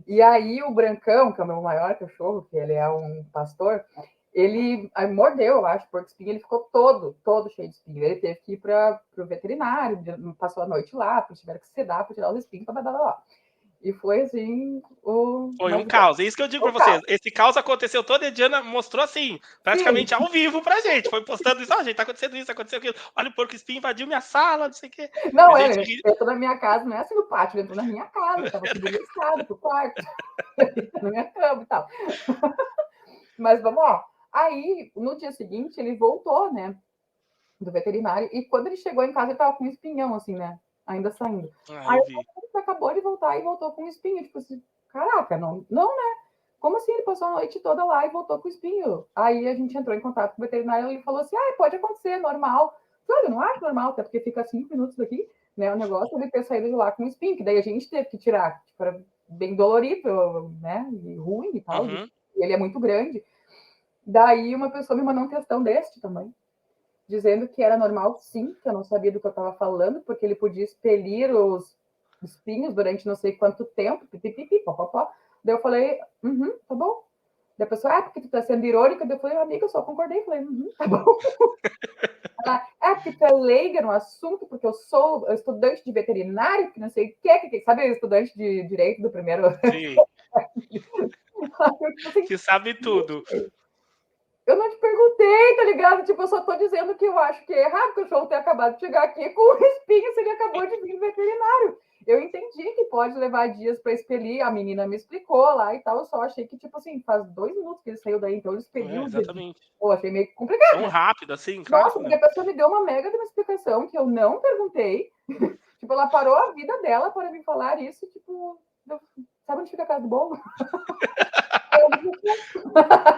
E aí o Brancão, que é o meu maior cachorro, que ele é um pastor, ele aí mordeu, eu acho, porco espinho, ele ficou todo cheio de espinho. Ele teve que ir para o veterinário, passou a noite lá, tiveram que sedar para tirar os espinhos, blá, blá, blá, blá. E foi assim, Foi um mas caos. É isso que eu digo o pra vocês. caos. Esse caos aconteceu todo e a Diana mostrou assim, Sim, praticamente ao vivo pra gente. Foi postando isso, ó, gente, tá acontecendo isso, aconteceu aquilo. Olha o porco espinho invadiu minha sala, não sei o quê. E a não, gente ele ri. entrou na minha casa, não é assim no pátio, ele entrou na minha casa, estava subindo a escada pro quarto, na minha cama e tal. Mas vamos lá. Aí, no dia seguinte, ele voltou, né, do veterinário, e quando ele chegou em casa, ele tava com um espinhão, assim, né, ainda saindo. Ah, Aí eu eu vi. falei, ele acabou de voltar e voltou com um espinho, tipo assim, caraca, não, né? Como assim? Ele passou a noite toda lá e voltou com o espinho. Aí a gente entrou em contato com o veterinário e ele falou assim, pode acontecer, é normal. Eu não acho normal, até porque fica 5 minutos daqui, né, o negócio, ele ter saído de lá com um espinho, que daí a gente teve que tirar, tipo, era bem dolorido, né, e ruim e tal, e Uhum. ele é muito grande. Daí uma pessoa me mandou um textão deste tamanho, dizendo que era normal, sim, que eu não sabia do que eu estava falando, porque ele podia expelir os espinhos durante não sei quanto tempo, pipipipi, popopó. Daí eu falei, tá bom. Da pessoa, porque tu tá sendo irônica. Eu falei, amiga, eu só concordei. Falei, tá bom. Ela, porque tu é leiga no assunto, porque eu sou estudante de veterinário, que não sei o que, sabe, estudante de direito do primeiro. Sim. Tipo assim, Que sabe tudo. eu não te perguntei, tá ligado? Tipo, eu só tô dizendo que eu acho que é errado que o show ter acabado de chegar aqui com o espinho se ele acabou de vir do veterinário. Eu entendi que pode levar dias para expelir, a menina me explicou lá e tal, eu só achei que, tipo assim, faz 2 minutos que ele saiu daí, então ele expeliu o dia. Exatamente. Pô, achei meio complicado, Tão né? rápido assim? Claro Nossa, que porque a não. pessoa me deu uma mega de uma explicação que eu não perguntei. Tipo, ela parou a vida dela para me falar isso, tipo, sabe onde fica a casa do bolo?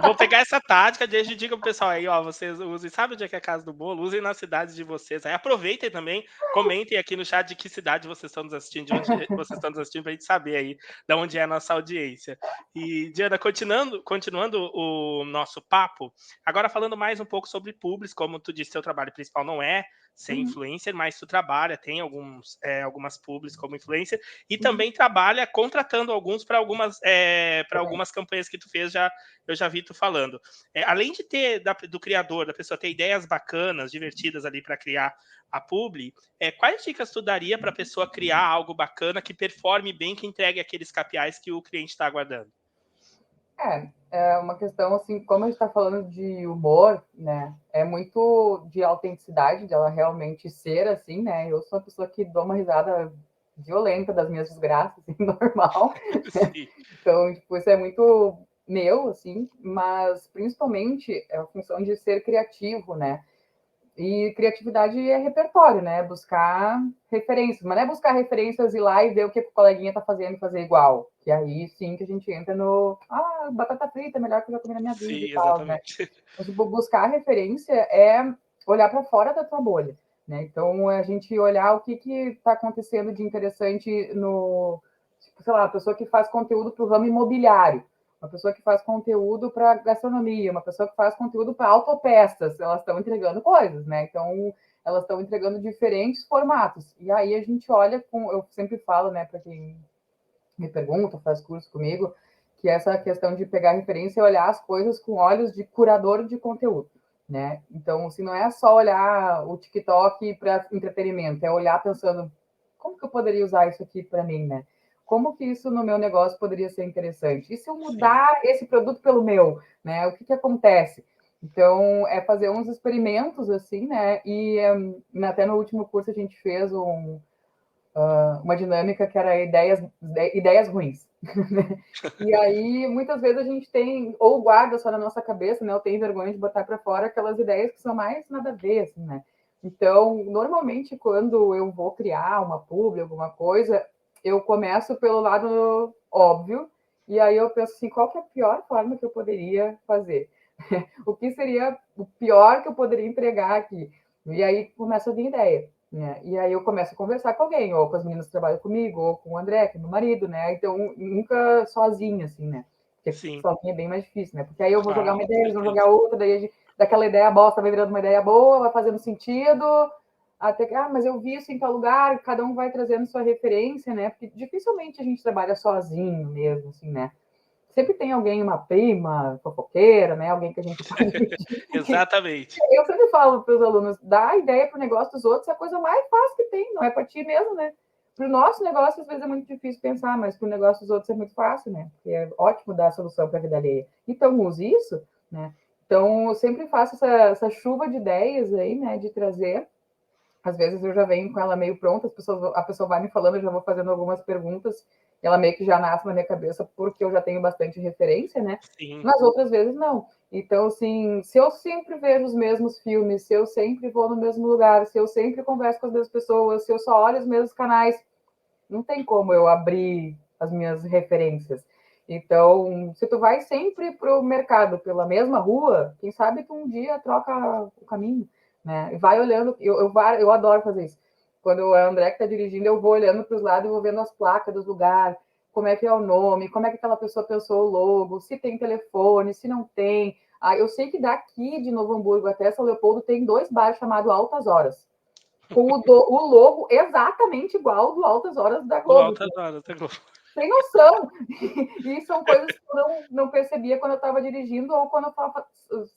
Vou pegar essa tática, desde diga pro pessoal aí, ó, vocês usem, sabe onde é que é a casa do bolo? Usem nas cidades de vocês. Aí aproveitem também, comentem aqui no chat de que cidade vocês estão nos assistindo, de onde vocês estão nos assistindo, pra gente saber aí de onde é a nossa audiência. E, Diana, continuando o nosso papo, agora falando mais um pouco sobre publis, como tu disse, seu trabalho principal não é ser influencer, mas tu trabalha, tem algumas publis como influencer, e também trabalha contratando alguns para algumas campanhas que tu fez, eu já vi tu falando. Além de ter do criador, da pessoa ter ideias bacanas, divertidas ali para criar a publi, quais dicas tu daria para a pessoa criar algo bacana que performe bem, que entregue aqueles KPIs que o cliente está aguardando? É uma questão, assim, como a gente está falando de humor, né? É muito de autenticidade, de ela realmente ser assim, né? Eu sou uma pessoa que dou uma risada violenta das minhas desgraças, assim, normal. Sim. Então, tipo, isso é muito meu, assim, mas principalmente é a função de ser criativo, né? E criatividade é repertório, né? Buscar referências, mas não é buscar referências, ir lá e ver o que o coleguinha tá fazendo e fazer igual. Que aí sim que a gente entra no batata frita é melhor que eu já comi na minha vida e Sim, tal, né? exatamente. Mas, tipo, buscar referência é olhar para fora da tua bolha, né? Então a gente olhar o que está acontecendo de interessante no, tipo, sei lá, a pessoa que faz conteúdo para o ramo imobiliário, uma pessoa que faz conteúdo para gastronomia, uma pessoa que faz conteúdo para autopeças, elas estão entregando coisas, né? Então, elas estão entregando diferentes formatos. E aí a gente olha com, eu sempre falo, né, para quem me pergunta, faz curso comigo, que essa questão de pegar referência e olhar as coisas com olhos de curador de conteúdo, né? Então, se não é só olhar o TikTok para entretenimento, é olhar pensando como que eu poderia usar isso aqui para mim, né? Como que isso no meu negócio poderia ser interessante? E se eu Sim. mudar esse produto pelo meu, né? O que acontece? Então, é fazer uns experimentos assim, né? E até no último curso a gente fez uma dinâmica que era ideias ruins. E aí, muitas vezes a gente tem, ou guarda só na nossa cabeça, né? Ou tem vergonha de botar para fora aquelas ideias que são mais nada a ver, assim, né? Então, normalmente, quando eu vou criar uma publi, alguma coisa, eu começo pelo lado óbvio, e aí eu penso assim, qual que é a pior forma que eu poderia fazer? O que seria o pior que eu poderia entregar aqui? E aí começa a vir ideia. Né? E aí eu começo a conversar com alguém, ou com as meninas que trabalham comigo, ou com o André, que é meu marido, né? Então, nunca sozinha, assim, né? Porque Sim. sozinha é bem mais difícil, né? Porque aí eu vou jogar Claro, uma com ideia, eles vão certeza. jogar outra, daí daquela ideia bosta vai virando uma ideia boa, vai fazendo sentido, até que, mas eu vi isso em tal lugar, cada um vai trazendo sua referência, né? Porque dificilmente a gente trabalha sozinho mesmo, assim, né? Sempre tem alguém, uma prima, fofoqueira, né? Alguém que a gente pode pedir. Exatamente. Eu sempre falo para os alunos, dá ideia para o negócio dos outros é a coisa mais fácil que tem, não é para ti mesmo, né? Para o nosso negócio, às vezes é muito difícil pensar, mas para o negócio dos outros é muito fácil, né? Porque é ótimo dar a solução para a vida alheia. Então, use isso, né? Então, eu sempre faço essa chuva de ideias aí, né? De trazer. Às vezes eu já venho com ela meio pronta, a pessoa vai me falando, eu já vou fazendo algumas perguntas, e ela meio que já nasce na minha cabeça, porque eu já tenho bastante referência, né? Sim. Mas outras vezes não. Então, assim, se eu sempre vejo os mesmos filmes, se eu sempre vou no mesmo lugar, se eu sempre converso com as mesmas pessoas, se eu só olho os mesmos canais, não tem como eu abrir as minhas referências. Então, se tu vai sempre para o mercado pela mesma rua, quem sabe tu um dia troca o caminho, né? E vai olhando, eu adoro fazer isso. Quando o André que está dirigindo, eu vou olhando para os lados e vou vendo as placas dos lugares, como é que é o nome, como é que aquela pessoa pensou o logo, se tem telefone, se não tem. Eu sei que daqui de Novo Hamburgo até São Leopoldo tem 2 bares chamados Altas Horas, com o logo exatamente igual do Altas Horas da Do Globo. Altas Horas da Globo. sem noção. E são coisas que eu não percebia quando eu estava dirigindo ou quando eu estava,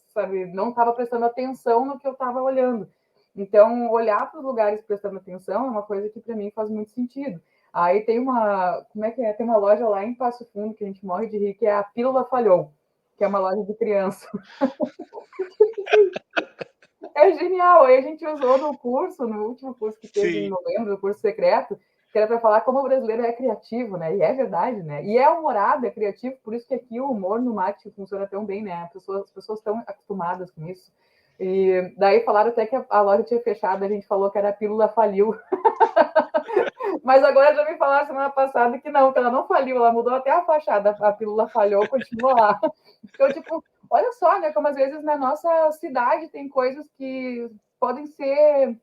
sabe, não estava prestando atenção no que eu estava olhando. Então, olhar para os lugares prestando atenção é uma coisa que para mim faz muito sentido. Aí tem uma, como é que é? Tem uma loja lá em Passo Fundo que a gente morre de rir, que é a Pílula Falhou, que é uma loja de criança. É genial. Aí a gente usou no curso, no último curso que teve em Sim. novembro, o curso secreto, que era para falar como o brasileiro é criativo, né? E é verdade, né? E é humorado, é criativo, por isso que aqui o humor no marketing funciona tão bem, né? As pessoas estão acostumadas com isso. E daí falaram até que a loja tinha fechado, a gente falou que era a pílula faliu. Mas agora já me falaram semana passada que ela não faliu, ela mudou até a fachada, a pílula falhou, continua lá. Então, tipo, olha só, né, como às vezes na nossa cidade tem coisas que podem ser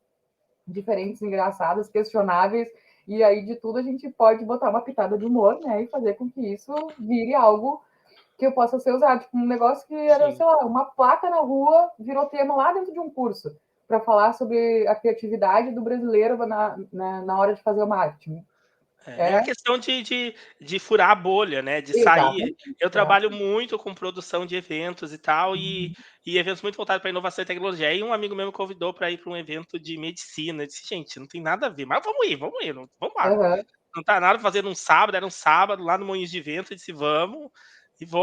diferentes, engraçadas, questionáveis, e aí de tudo a gente pode botar uma pitada de humor, né, e fazer com que isso vire algo que possa ser usado. Tipo, um negócio que era, Sim. sei lá, uma placa na rua virou tema lá dentro de um curso para falar sobre a criatividade do brasileiro na hora de fazer o marketing. É a questão de furar a bolha, né, de sair. Exatamente. Eu trabalho muito com produção de eventos e tal, e eventos muito voltados para inovação e tecnologia. Aí um amigo meu me convidou para ir para um evento de medicina. Eu disse: "Gente, não tem nada a ver, mas vamos ir, vamos lá. Uhum. Não tá nada fazendo um sábado, era um sábado lá no Moinhos de Vento", eu disse: "Vamos",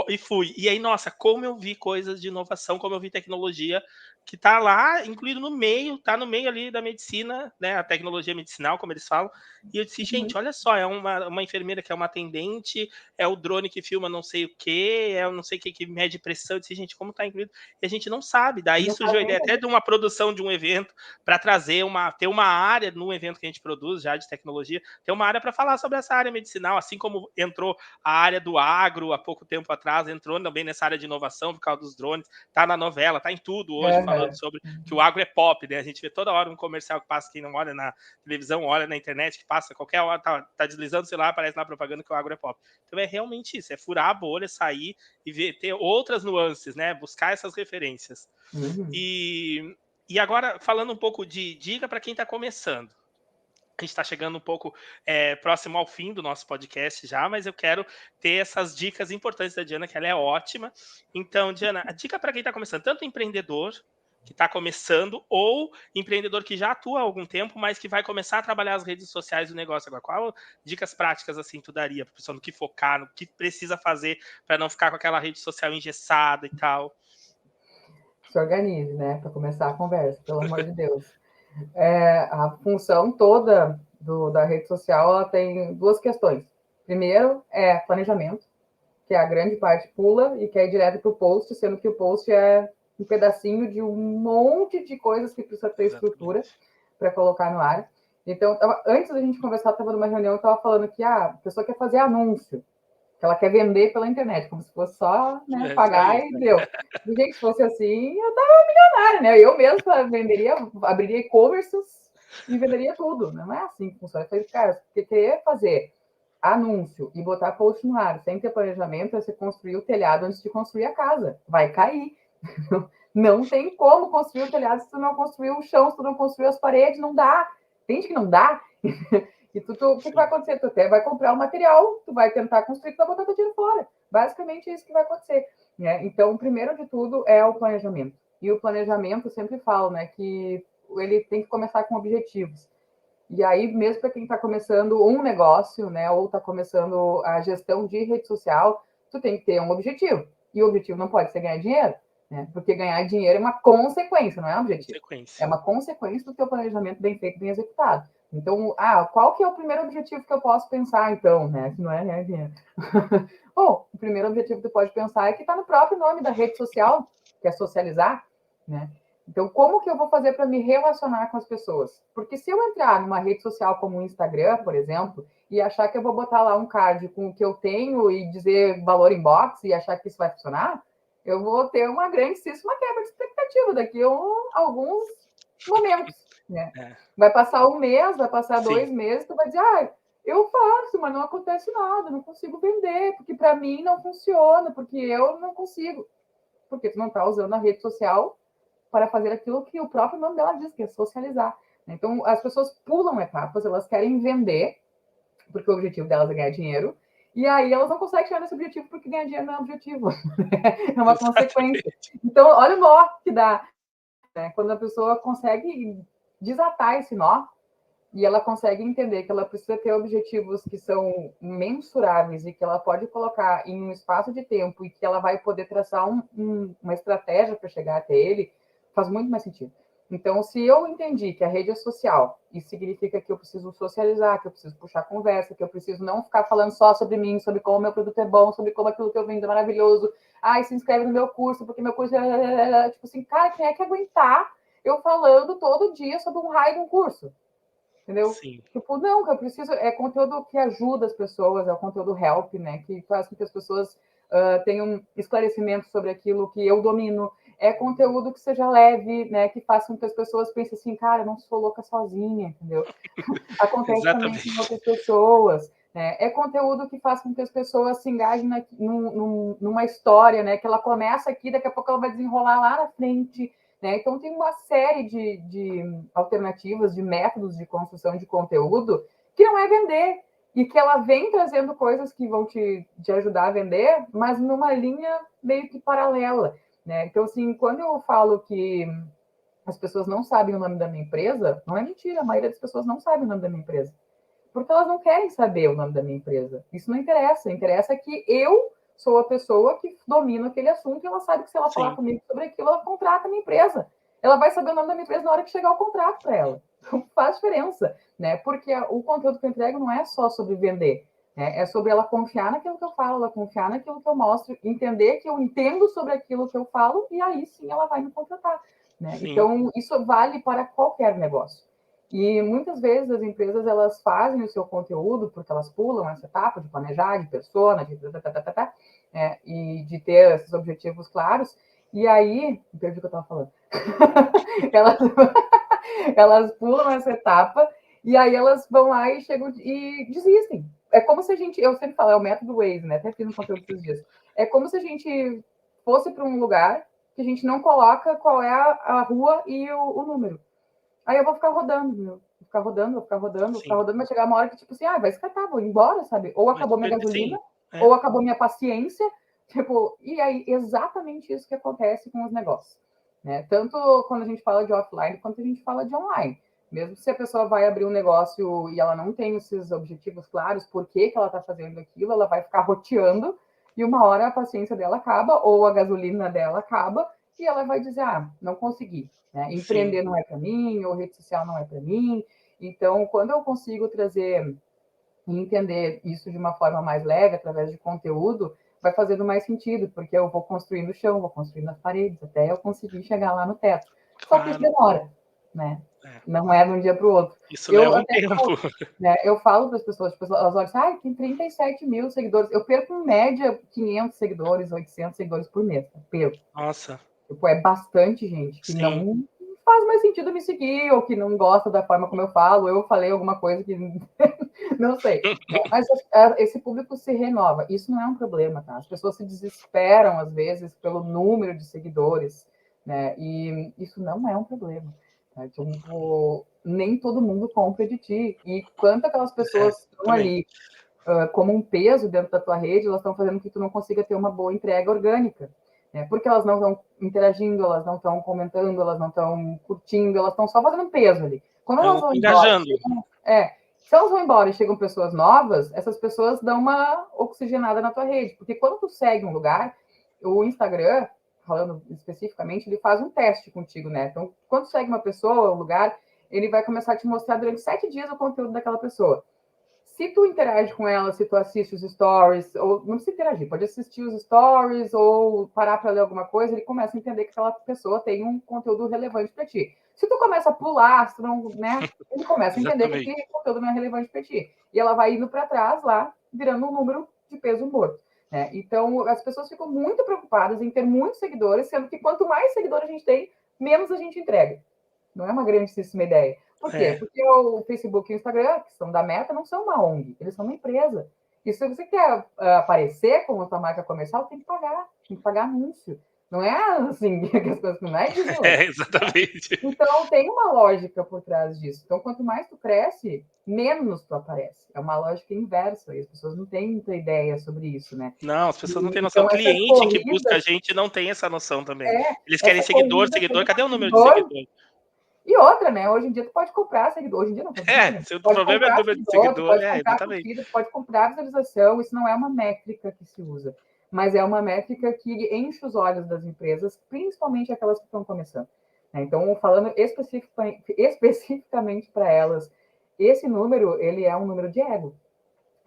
e fui. E aí, nossa, como eu vi coisas de inovação, como eu vi tecnologia que tá lá incluído no meio, tá no meio ali da medicina, né, a tecnologia medicinal, como eles falam. E eu disse: "Gente, olha só, é uma enfermeira que é uma atendente, é o drone que filma não sei o quê, é o não sei o que mede pressão". Eu disse: "Gente, como tá incluído?". E a gente não sabe. Daí Não surgiu faz a nem ideia até de uma produção de um evento para trazer ter uma área no evento que a gente produz já de tecnologia, ter uma área para falar sobre essa área medicinal, assim como entrou a área do agro há pouco tempo atrás, entrou também nessa área de inovação por causa dos drones, tá na novela, tá em tudo hoje falando Uhum. sobre que o agro é pop, né? A gente vê toda hora um comercial que passa, quem não olha na televisão, olha na internet, que passa qualquer hora, tá deslizando o celular, aparece lá propaganda que o agro é pop. Então é realmente isso, é furar a bolha, sair e ver, ter outras nuances, né? Buscar essas referências. Uhum. E, e agora, falando um pouco de dica para quem está começando. A gente está chegando um pouco próximo ao fim do nosso podcast já, mas eu quero ter essas dicas importantes da Diana, que ela é ótima. Então, Diana, a dica para quem está começando, tanto empreendedor que está começando, ou empreendedor que já atua há algum tempo, mas que vai começar a trabalhar as redes sociais do negócio agora. Qual dicas práticas assim tu daria para a pessoa no que focar, no que precisa fazer para não ficar com aquela rede social engessada e tal? Se organize, né, para começar a conversa, pelo amor de Deus. A função toda da rede social, ela tem duas questões. Primeiro é planejamento, que a grande parte pula e quer ir direto para o post, sendo que o post é um pedacinho de um monte de coisas que precisa ter estrutura Exatamente. para colocar no ar. Então, antes da gente conversar, estava numa reunião, eu estava falando que a pessoa quer fazer anúncio, que ela quer vender pela internet, como se fosse só, né, É isso pagar aí. e deu. E, gente, se fosse assim, eu tava milionária, né? Eu mesma venderia, abriria e-commerces e venderia tudo. Não é assim que funciona. Eu falei, cara, você querer fazer anúncio e botar post no ar sem ter planejamento é você construir o telhado antes de construir a casa. Vai cair. Não tem como construir o telhado se tu não construir o chão, se tu não construir as paredes, não dá. Entende que não dá? E o que vai acontecer? Tu até vai comprar o material, tu vai tentar construir, tu vai botar teu dinheiro fora. Basicamente é isso que vai acontecer. Né? Então, o primeiro de tudo é o planejamento. E o planejamento, eu sempre falo, né, que ele tem que começar com objetivos. E aí, mesmo para quem está começando um negócio, né, ou está começando a gestão de rede social, tu tem que ter um objetivo. E o objetivo não pode ser ganhar dinheiro, né? Porque ganhar dinheiro é uma consequência, não é um objetivo. É Consequência. uma consequência do teu planejamento bem feito, bem executado. Então, qual que é o primeiro objetivo que eu posso pensar, então, né? Se não é ganhar dinheiro. Bom, o primeiro objetivo que tu pode pensar é que está no próprio nome da rede social, que é socializar, né? Então, como que eu vou fazer para me relacionar com as pessoas? Porque se eu entrar numa rede social como o Instagram, por exemplo, e achar que eu vou botar lá um card com o que eu tenho e dizer valor inbox e achar que isso vai funcionar, eu vou ter uma grandíssima quebra de expectativa daqui a alguns momentos, né? É, Vai passar um mês, vai passar sim. 2 meses, tu vai dizer, eu faço, mas não acontece nada, não consigo vender, porque para mim não funciona, porque eu não consigo. Porque tu não está usando a rede social para fazer aquilo que o próprio nome dela diz, que é socializar. Então, as pessoas pulam etapas, elas querem vender, porque o objetivo delas é ganhar dinheiro, E aí elas não conseguem chegar nesse objetivo porque ganhar dinheiro não é objetivo, é uma Exatamente. consequência. Então, olha o nó que dá, né? Quando a pessoa consegue desatar esse nó e ela consegue entender que ela precisa ter objetivos que são mensuráveis e que ela pode colocar em um espaço de tempo e que ela vai poder traçar uma estratégia para chegar até ele, faz muito mais sentido. Então, se eu entendi que a rede é social, isso significa que eu preciso socializar, que eu preciso puxar conversa, que eu preciso não ficar falando só sobre mim, sobre como o meu produto é bom, sobre como aquilo que eu vendo é maravilhoso. Ai, se inscreve no meu curso, porque meu curso é... Tipo assim, cara, quem é que aguentar eu falando todo dia sobre um raio de um curso? Entendeu? Sim. Tipo, não, que eu preciso é conteúdo que ajuda as pessoas, é o conteúdo help, né? Que faz com que as pessoas tenham esclarecimento sobre aquilo que eu domino. É conteúdo que seja leve, né? Que faça com que as pessoas pensem assim, cara, eu não sou louca sozinha, entendeu? Acontece também com Exatamente. outras pessoas. Né? É conteúdo que faz com que as pessoas se engajem numa história, né? Que ela começa aqui, daqui a pouco ela vai desenrolar lá na frente. Né? Então, tem uma série de alternativas, de métodos de construção de conteúdo que não é vender, e que ela vem trazendo coisas que vão te ajudar a vender, mas numa linha meio que paralela. Né? Então, assim, quando eu falo que as pessoas não sabem o nome da minha empresa, não é mentira, a maioria das pessoas não sabe o nome da minha empresa. Porque elas não querem saber o nome da minha empresa. Isso não interessa. Interessa que eu sou a pessoa que domina aquele assunto e ela sabe que se ela falar Sim. comigo sobre aquilo, ela contrata a minha empresa. Ela vai saber o nome da minha empresa na hora que chegar o contrato para ela. Então, faz diferença, né? Porque o conteúdo que eu entrego não é só sobre vender, né? É sobre ela confiar naquilo que eu falo, ela confiar naquilo que eu mostro, entender que eu entendo sobre aquilo que eu falo e aí sim ela vai me contratar, né? Sim. Então, isso vale para qualquer negócio. E muitas vezes as empresas elas fazem o seu conteúdo porque elas pulam essa etapa de planejar, de persona, e de ter esses objetivos claros. E aí, perdi o que eu estava falando. elas, elas pulam essa etapa e aí elas vão lá e chegam e desistem. É como se a gente, eu sempre falo, é o método Waze, né? Até fiz um conteúdo esses dias. É como se a gente fosse para um lugar que a gente não coloca qual é a rua e o número. Aí eu vou ficar rodando, viu? Vou ficar rodando, vou ficar rodando, vou ficar Sim. rodando, vai chegar uma hora que, tipo assim, vai escatar, vou embora, sabe? Ou Mas, acabou minha gasolina, sim. É. ou acabou minha paciência, tipo, e aí exatamente isso que acontece com os negócios, né? Tanto quando a gente fala de offline, quanto a gente fala de online. Mesmo se a pessoa vai abrir um negócio e ela não tem esses objetivos claros, por que ela está fazendo aquilo, ela vai ficar roteando e uma hora a paciência dela acaba, ou a gasolina dela acaba, e ela vai dizer, não consegui. Né? Sim. Empreender não é para mim, ou rede social não é para mim. Então, quando eu consigo trazer e entender isso de uma forma mais leve, através de conteúdo, vai fazendo mais sentido, porque eu vou construindo o chão, vou construindo as paredes, até eu conseguir chegar lá no teto. Só que isso Claro. demora, né? É. Não é de um dia para o outro. Isso Eu leva um até tempo. falo, né, eu falo para as pessoas, tipo, elas olham assim, tem 37 mil seguidores. Eu perco, em média, 500 seguidores, 800 seguidores por mês. Perco. Nossa. Tipo, é bastante gente que Sim. não faz mais sentido me seguir, ou que não gosta da forma como eu falo, eu falei alguma coisa que não sei. Mas esse público se renova. Isso não é um problema, tá? As pessoas se desesperam, às vezes, pelo número de seguidores, né? E isso não é um problema. Tá? Tipo, nem todo mundo compra de ti. E quanto aquelas É, pessoas estão também. ali como um peso dentro da tua rede, elas estão fazendo com que tu não consiga ter uma boa entrega orgânica. Né? Porque elas não estão interagindo, elas não estão comentando, elas não estão curtindo, elas estão só fazendo um peso ali. Quando elas Não vão embora, engajando. se elas vão embora e chegam pessoas novas, essas pessoas dão uma oxigenada na tua rede. Porque quando tu segue um lugar, o Instagram, falando especificamente, ele faz um teste contigo, né? Então, quando tu segue uma pessoa, um lugar, ele vai começar a te mostrar durante 7 dias o conteúdo daquela pessoa. Se tu interage com ela, se tu assiste os stories, ou não precisa interagir, pode assistir os stories ou parar para ler alguma coisa, ele começa a entender que aquela pessoa tem um conteúdo relevante para ti. Se tu começa a pular, se tu não, né, ele começa a entender que aquele conteúdo não é relevante para ti. E ela vai indo para trás lá, virando um número de peso morto. Né? Então, as pessoas ficam muito preocupadas em ter muitos seguidores, sendo que quanto mais seguidores a gente tem, menos a gente entrega. Não é uma grandíssima ideia. Por quê? É. Porque o Facebook e o Instagram, que são da Meta, não são uma ONG, eles são uma empresa. E se você quer aparecer como sua marca comercial, tem que pagar anúncio. Não é assim, que as coisas não é Disney. Exatamente. Então, tem uma lógica por trás disso. Então, quanto mais tu cresce, menos tu aparece. É uma lógica inversa, e as pessoas não têm muita ideia sobre isso, né? Não, as pessoas não têm noção. O Então, essa cliente que busca a corrida, gente não tem essa noção também. Eles querem essa seguidor, corrida seguidor. pelo Cadê o número de seguidor. seguidor? E outra, né? Hoje em dia tu pode comprar seguidor. Hoje em dia não, faz muito tempo. Se o Pode problema é o comprar número de seguidor, tu seguidor, pode comprar exatamente. curtida, tu pode comprar visualização. Isso não é uma métrica que se usa, mas é uma métrica que enche os olhos das empresas, principalmente aquelas que estão começando. Então, falando especificamente para elas, esse número, ele é um número de ego.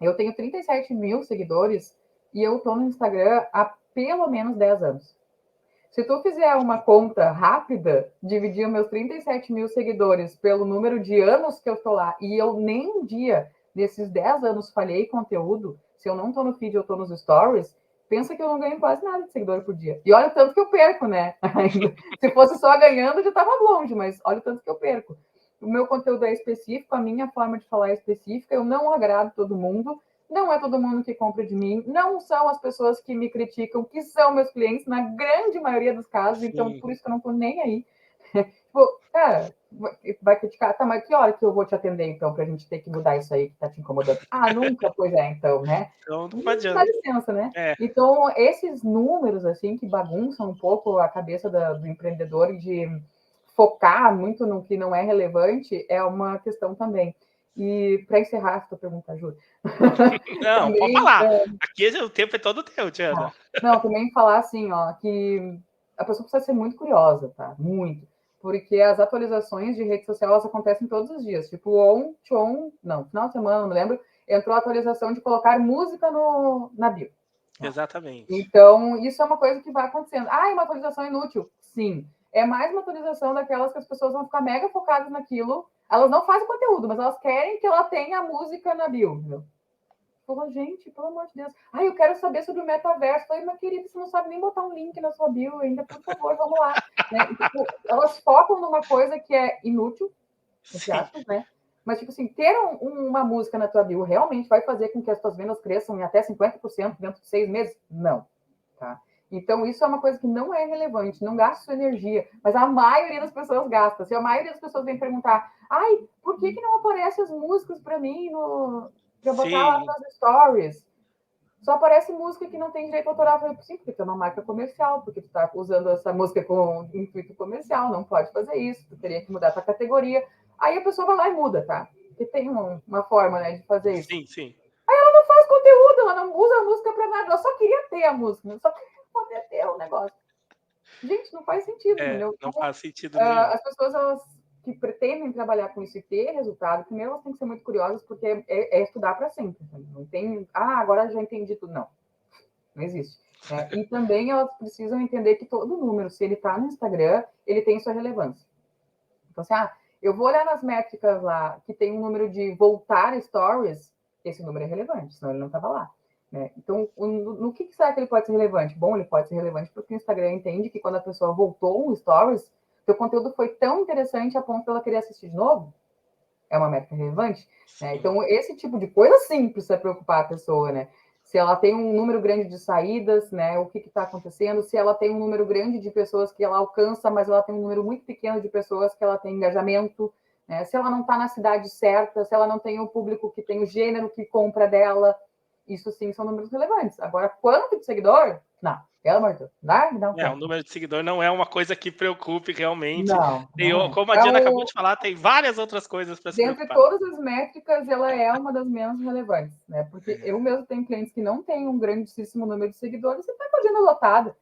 Eu tenho 37 mil seguidores e eu estou no Instagram há pelo menos 10 anos. Se tu fizer uma conta rápida, dividir meus 37 mil seguidores pelo número de anos que eu estou lá, e eu nem um dia desses 10 anos falhei conteúdo, se eu não estou no feed, eu estou nos stories, pensa que eu não ganho quase nada de seguidor por dia. E olha o tanto que eu perco, né? Se fosse só ganhando, eu já estava longe, mas olha o tanto que eu perco. O meu conteúdo é específico, a minha forma de falar é específica, eu não agrado todo mundo, não é todo mundo que compra de mim, não são as pessoas que me criticam, que são meus clientes, na grande maioria dos casos, então por isso que eu não tô nem aí. Tipo, cara, vai criticar, tá, mas que hora que eu vou te atender então, pra gente ter que mudar isso aí que tá te incomodando? Ah, nunca? Pois é, então, né? Então não Dá adianta. licença, né? Então, esses números, assim, que bagunçam um pouco a cabeça do empreendedor de focar muito no que não é relevante, é uma questão também. E para encerrar essa pergunta, Ju, Não, pode também, falar. Aqui o tempo é todo teu, Diana. não, também falar assim, ó, que a pessoa precisa ser muito curiosa, tá? Muito. Porque as atualizações de rede social, elas acontecem todos os dias. Tipo, não, final de semana, não me lembro, entrou a atualização de colocar música na bio. Exatamente. Então, isso é uma coisa que vai acontecendo. Ah, é uma atualização inútil? Sim. É mais uma atualização daquelas que as pessoas vão ficar mega focadas naquilo. Elas não fazem conteúdo, mas elas querem que ela tenha a música na bio. Entendeu? Falou, gente, pelo amor de Deus. Ah, eu quero saber sobre o metaverso. Falei, minha querida, você não sabe nem botar um link na sua bio ainda, por favor, vamos lá. Né? Tipo, elas focam numa coisa que é inútil, entre aspas, né? Mas, tipo assim, ter uma música na tua bio realmente vai fazer com que as tuas vendas cresçam em até 50% dentro de 6 meses? Não. Tá? Então, isso é uma coisa que não é relevante, não gasta sua energia, mas a maioria das pessoas gasta. Se a maioria das pessoas vem perguntar, ai, por que não aparecem as músicas para mim para botar lá nas stories? Só aparece música que não tem direito autoral. Eu falei, sim, porque tu é uma marca comercial, porque tu tá usando essa música com intuito comercial, não pode fazer isso, tu teria que mudar a tua categoria. Aí a pessoa vai lá e muda, tá? Porque tem uma forma, né, de fazer isso. Sim. Ela não faz conteúdo, ela não usa a música para nada, ela só queria ter a música, só queria poder ter o negócio. Gente, não faz sentido, entendeu? Não Então, faz sentido nenhum. as pessoas elas, que pretendem trabalhar com isso e ter resultado, primeiro elas têm que ser muito curiosas, porque é estudar para sempre. Não tem, agora já entendi tudo. Não existe. E também elas precisam entender que todo número, se ele está no Instagram, ele tem sua relevância. Então, assim, eu vou olhar nas métricas lá que tem um número de voltar stories, esse número é relevante, senão ele não estava lá. Né? Então, no que será que ele pode ser relevante? Bom, ele pode ser relevante porque o Instagram entende que quando a pessoa voltou um stories, seu conteúdo foi tão interessante a ponto de ela querer assistir de novo. É uma métrica relevante. Né? Então, esse tipo de coisa sim precisa preocupar a pessoa, né? Se ela tem um número grande de saídas, né? O que está acontecendo? Se ela tem um número grande de pessoas que ela alcança, mas ela tem um número muito pequeno de pessoas que ela tem engajamento, né? Se ela não está na cidade certa, se ela não tem o público que tem o gênero que compra dela, isso sim são números relevantes. Agora, quanto de seguidor? Não. Pelo amor de Deus, dá um tempo. O número de seguidor não é uma coisa que preocupe realmente. Não é. Como a Diana acabou de falar, tem várias outras coisas para se Dentre preocupar. todas as métricas, ela é uma das menos relevantes, né? Porque eu mesmo tenho clientes que não têm um grandíssimo número de seguidores e está com a agenda lotada.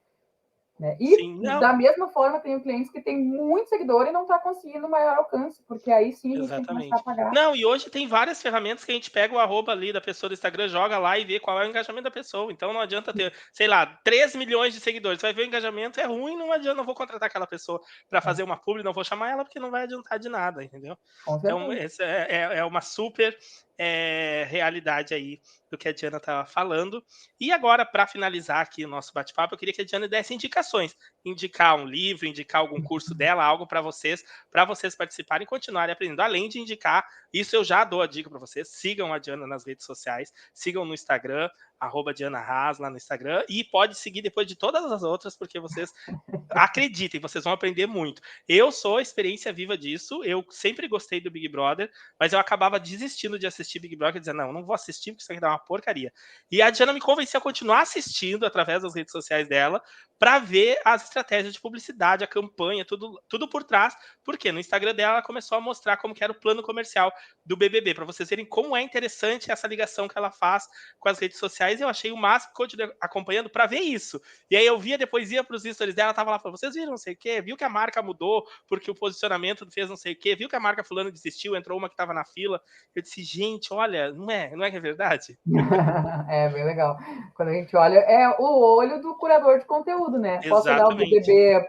Né? E, da mesma forma, tenho clientes que têm muito seguidor e não está conseguindo maior alcance, porque aí sim a gente tem que começar a pagar. Não, e hoje tem várias ferramentas que a gente pega o arroba ali da pessoa do Instagram, joga lá e vê qual é o engajamento da pessoa. Então não adianta ter, sei lá, 3 milhões de seguidores. Você vai ver o engajamento é ruim, não adianta, não vou contratar aquela pessoa para fazer uma publi, não vou chamar ela porque não vai adiantar de nada, entendeu? Então, essa é uma super realidade aí do que a Diana estava falando. E agora, para finalizar aqui o nosso bate-papo, eu queria que a Diana desse indicações. Indicar um livro, indicar algum curso dela, algo para vocês participarem e continuarem aprendendo. Além de indicar, isso eu já dou a dica para vocês, sigam a Diana nas redes sociais, sigam no Instagram, @Diana Haas lá no Instagram, e pode seguir depois de todas as outras, porque vocês acreditem, vocês vão aprender muito. Eu sou a experiência viva disso, eu sempre gostei do Big Brother, mas eu acabava desistindo de assistir Big Brother, dizendo, não vou assistir porque isso aqui dá uma porcaria. E a Diana me convenceu a continuar assistindo através das redes sociais dela, para ver as estratégias de publicidade, a campanha, tudo por trás, porque no Instagram dela ela começou a mostrar como que era o plano comercial do BBB, para vocês verem como é interessante essa ligação que ela faz com as redes sociais, e eu achei o máximo, continuei acompanhando para ver isso. E aí eu via, depois ia para os stories dela, tava lá falando, vocês viram não sei o quê? Viu que a marca mudou porque o posicionamento fez não sei o quê? Viu que a marca fulano desistiu, entrou uma que estava na fila? Eu disse, gente, olha, não é que é verdade? É bem legal. Quando a gente olha, é o olho do curador de conteúdo, né? Posso olhar o Exatamente. BBB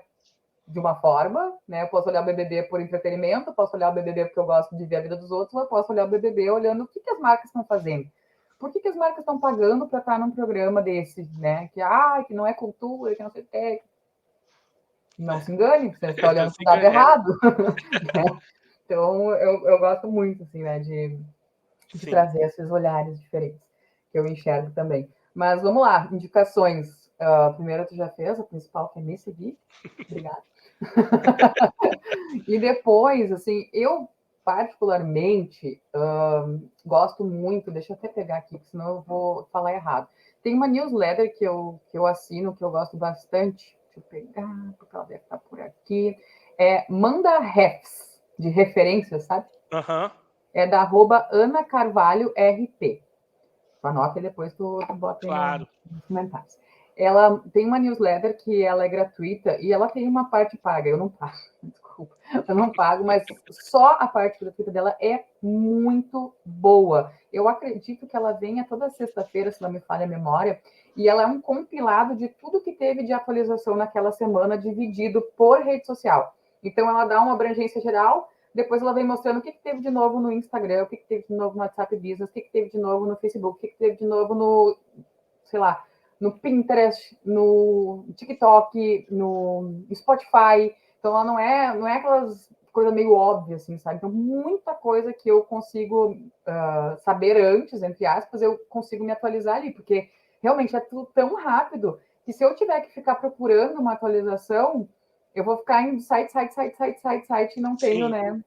de uma forma, né? Eu posso olhar o BBB por entretenimento, posso olhar o BBB porque eu gosto de ver a vida dos outros, mas eu posso olhar o BBB olhando o que as marcas estão fazendo. Por que as marcas estão pagando para estar num programa desse, né? Que não é cultura, que não sei o que. Não se engane, você está olhando para o lado errado. Né? Então, eu gosto muito, assim, né? De trazer esses olhares diferentes, que eu enxergo também. Mas vamos lá, indicações. Primeiro tu já fez, a principal que é me seguir. Obrigada. E depois, assim, eu particularmente gosto muito, deixa eu até pegar aqui, senão eu vou falar errado. Tem uma newsletter que eu assino, que eu gosto bastante. Deixa eu pegar, porque ela deve estar por aqui. Manda Refs, de referência, sabe? Uhum. É da @Ana Carvalho RP. Anota e depois tu bota claro. nos comentários. Ela tem uma newsletter que ela é gratuita e ela tem uma parte paga. Eu não pago, desculpa. Eu não pago, mas só a parte gratuita dela é muito boa. Eu acredito que ela venha toda sexta-feira, se não me falha a memória, e ela é um compilado de tudo que teve de atualização naquela semana, dividido por rede social. Então, ela dá uma abrangência geral, depois ela vem mostrando o que teve de novo no Instagram, o que teve de novo no WhatsApp Business, o que teve de novo no Facebook, o que teve de novo no, sei lá, no Pinterest, no TikTok, no Spotify. Então, ela não é aquelas coisas meio óbvias, assim, sabe? Então, muita coisa que eu consigo saber antes, entre aspas, eu consigo me atualizar ali, porque realmente é tudo tão rápido que se eu tiver que ficar procurando uma atualização, eu vou ficar em site e não tenho, Sim. né,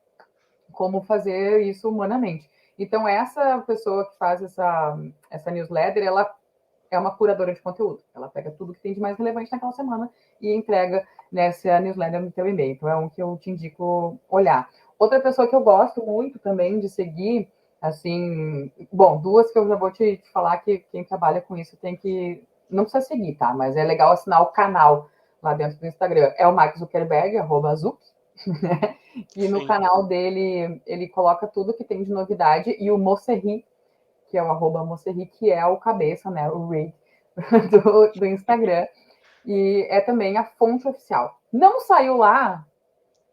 como fazer isso humanamente. Então, essa pessoa que faz essa newsletter, ela é uma curadora de conteúdo. Ela pega tudo que tem de mais relevante naquela semana e entrega nessa newsletter no teu e-mail. Então, é um que eu te indico olhar. Outra pessoa que eu gosto muito também de seguir, assim, bom, duas que eu já vou te falar que quem trabalha com isso tem que, não precisa seguir, tá? Mas é legal assinar o canal lá dentro do Instagram. É o Mark Zuckerberg, @Zuc, né? E no canal dele, ele coloca tudo que tem de novidade, e o Mocerri, que é o @Mocerri, que é o cabeça, né, o Rig do Instagram, e é também a fonte oficial. Não saiu lá,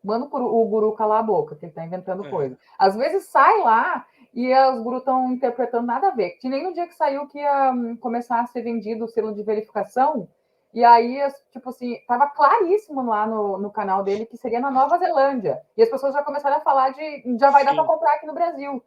manda o guru calar a boca, que ele tá inventando coisa. Às vezes sai lá e os gurus estão interpretando nada a ver. Que nem no dia que saiu que ia começar a ser vendido o selo de verificação, e aí, tipo assim, tava claríssimo lá no canal dele que seria na Nova Zelândia. E as pessoas já começaram a falar já vai dar para comprar aqui no Brasil.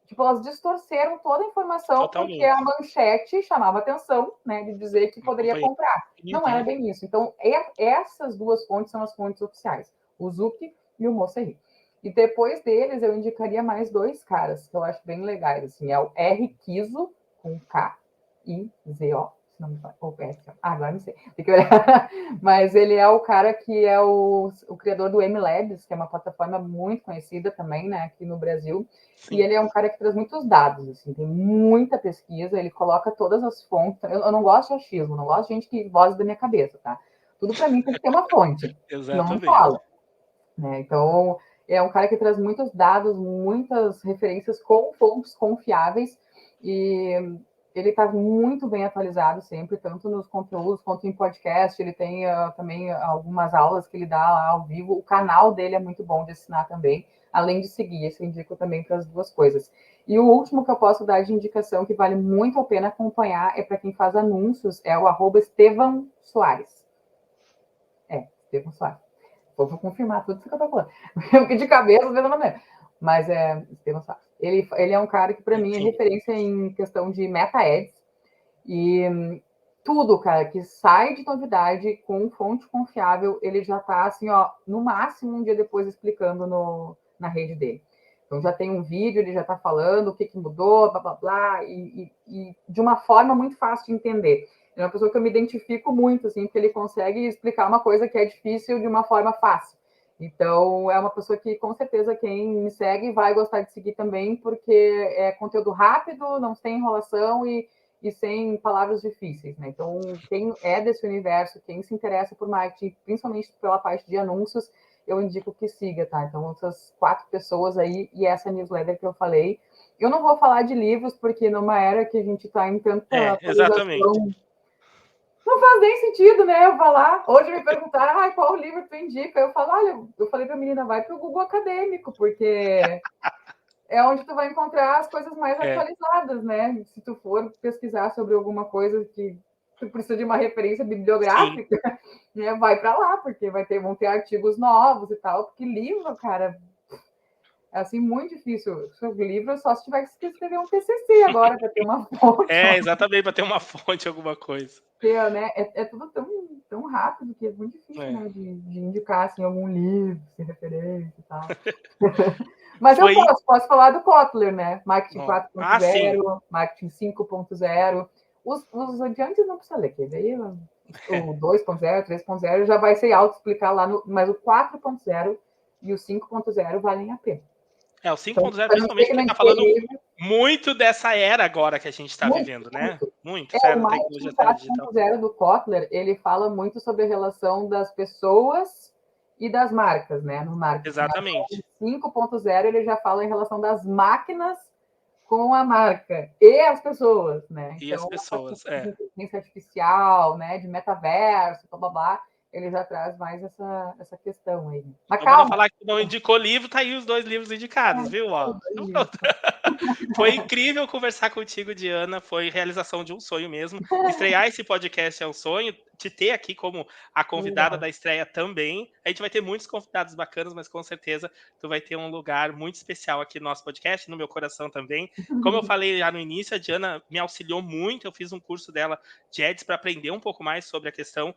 Tipo, elas distorceram toda a informação porque a manchete chamava atenção, né, de dizer que poderia comprar. Não era bem isso. Então, essas duas fontes são as fontes oficiais, o Zuc e o Mocerri. E depois deles, eu indicaria mais dois caras, que eu acho bem legais, assim, é o R. Kizo, com Kizo, se não me fala, ou agora não sei, tem que olhar. Mas ele é o cara que é o criador do MLabs, que é uma plataforma muito conhecida também, né, aqui no Brasil. Sim. E ele é um cara que traz muitos dados, assim, tem muita pesquisa, ele coloca todas as fontes. Eu não gosto de achismo, não gosto de gente que voz da minha cabeça, tá? Tudo para mim tem que ter uma fonte, senão não fala. Né? Então, é um cara que traz muitos dados, muitas referências com fontes confiáveis, e ele está muito bem atualizado sempre, tanto nos conteúdos quanto em podcast. Ele tem também algumas aulas que ele dá lá ao vivo. O canal dele é muito bom de ensinar também, além de seguir. Isso eu indico também para as duas coisas. E o último que eu posso dar de indicação, que vale muito a pena acompanhar, é para quem faz anúncios, é o @Estevão Soares. Estevão Soares. Vou confirmar tudo isso que eu estou falando. Porque de cabeça, eu não lembro. Mas é Estevão Soares. Ele é um cara que, para mim, é referência em questão de meta-ads. E tudo, cara, que sai de novidade com fonte confiável, ele já tá assim, ó, no máximo um dia depois explicando na rede dele. Então já tem um vídeo, ele já tá falando o que mudou, blá blá blá, e de uma forma muito fácil de entender. É uma pessoa que eu me identifico muito, assim, porque ele consegue explicar uma coisa que é difícil de uma forma fácil. Então, é uma pessoa que, com certeza, quem me segue vai gostar de seguir também, porque é conteúdo rápido, não tem enrolação e sem palavras difíceis, né? Então, quem é desse universo, quem se interessa por marketing, principalmente pela parte de anúncios, eu indico que siga, tá? Então, essas 4 pessoas aí e essa newsletter que eu falei. Eu não vou falar de livros, porque numa era que a gente está em tanta Exatamente. atualização, não faz nem sentido, né? Eu falar. Hoje me perguntaram, qual livro tu indica? Eu falo, olha, eu falei para a menina, vai para o Google Acadêmico, porque é onde tu vai encontrar as coisas mais atualizadas, né? Se tu for pesquisar sobre alguma coisa que tu precisa de uma referência bibliográfica, né? Vai para lá, porque vão ter artigos novos e tal, porque livro, cara, é assim muito difícil. Sobre livro, só se tiver que escrever um TCC agora para ter uma fonte. Exatamente, para ter uma fonte, alguma coisa. Né? É tudo tão rápido que é muito difícil, né? De indicar assim, algum livro, sem referência e tal. Mas eu posso falar do Kotler, né? Marketing 4.0, Marketing 5.0. Os adiantes não precisa ler, que daí o 2.0, 3.0 já vai ser auto-explicar lá, mas o 4.0 e o 5.0 valem a pena. O 5.0, principalmente porque tá falando muito dessa era agora que a gente está vivendo, né? Muito. O Marketing 4.0 do Kotler, ele fala muito sobre a relação das pessoas e das marcas, né? No marketing. Exatamente. O 5.0 ele já fala em relação das máquinas com a marca e as pessoas, né? E as pessoas, de inteligência artificial, né? De metaverso, blá blá blá. Ele já traz mais essa questão aí. Mas calma. Falar que não indicou livro, tá aí os 2 livros indicados, viu? Ó. Foi incrível conversar contigo, Diana. Foi realização de um sonho mesmo. Estrear esse podcast é um sonho. Te ter aqui como a convidada da estreia também. A gente vai ter muitos convidados bacanas, mas com certeza tu vai ter um lugar muito especial aqui no nosso podcast, no meu coração também. Como eu falei já no início, a Diana me auxiliou muito. Eu fiz um curso dela de Ads para aprender um pouco mais sobre a questão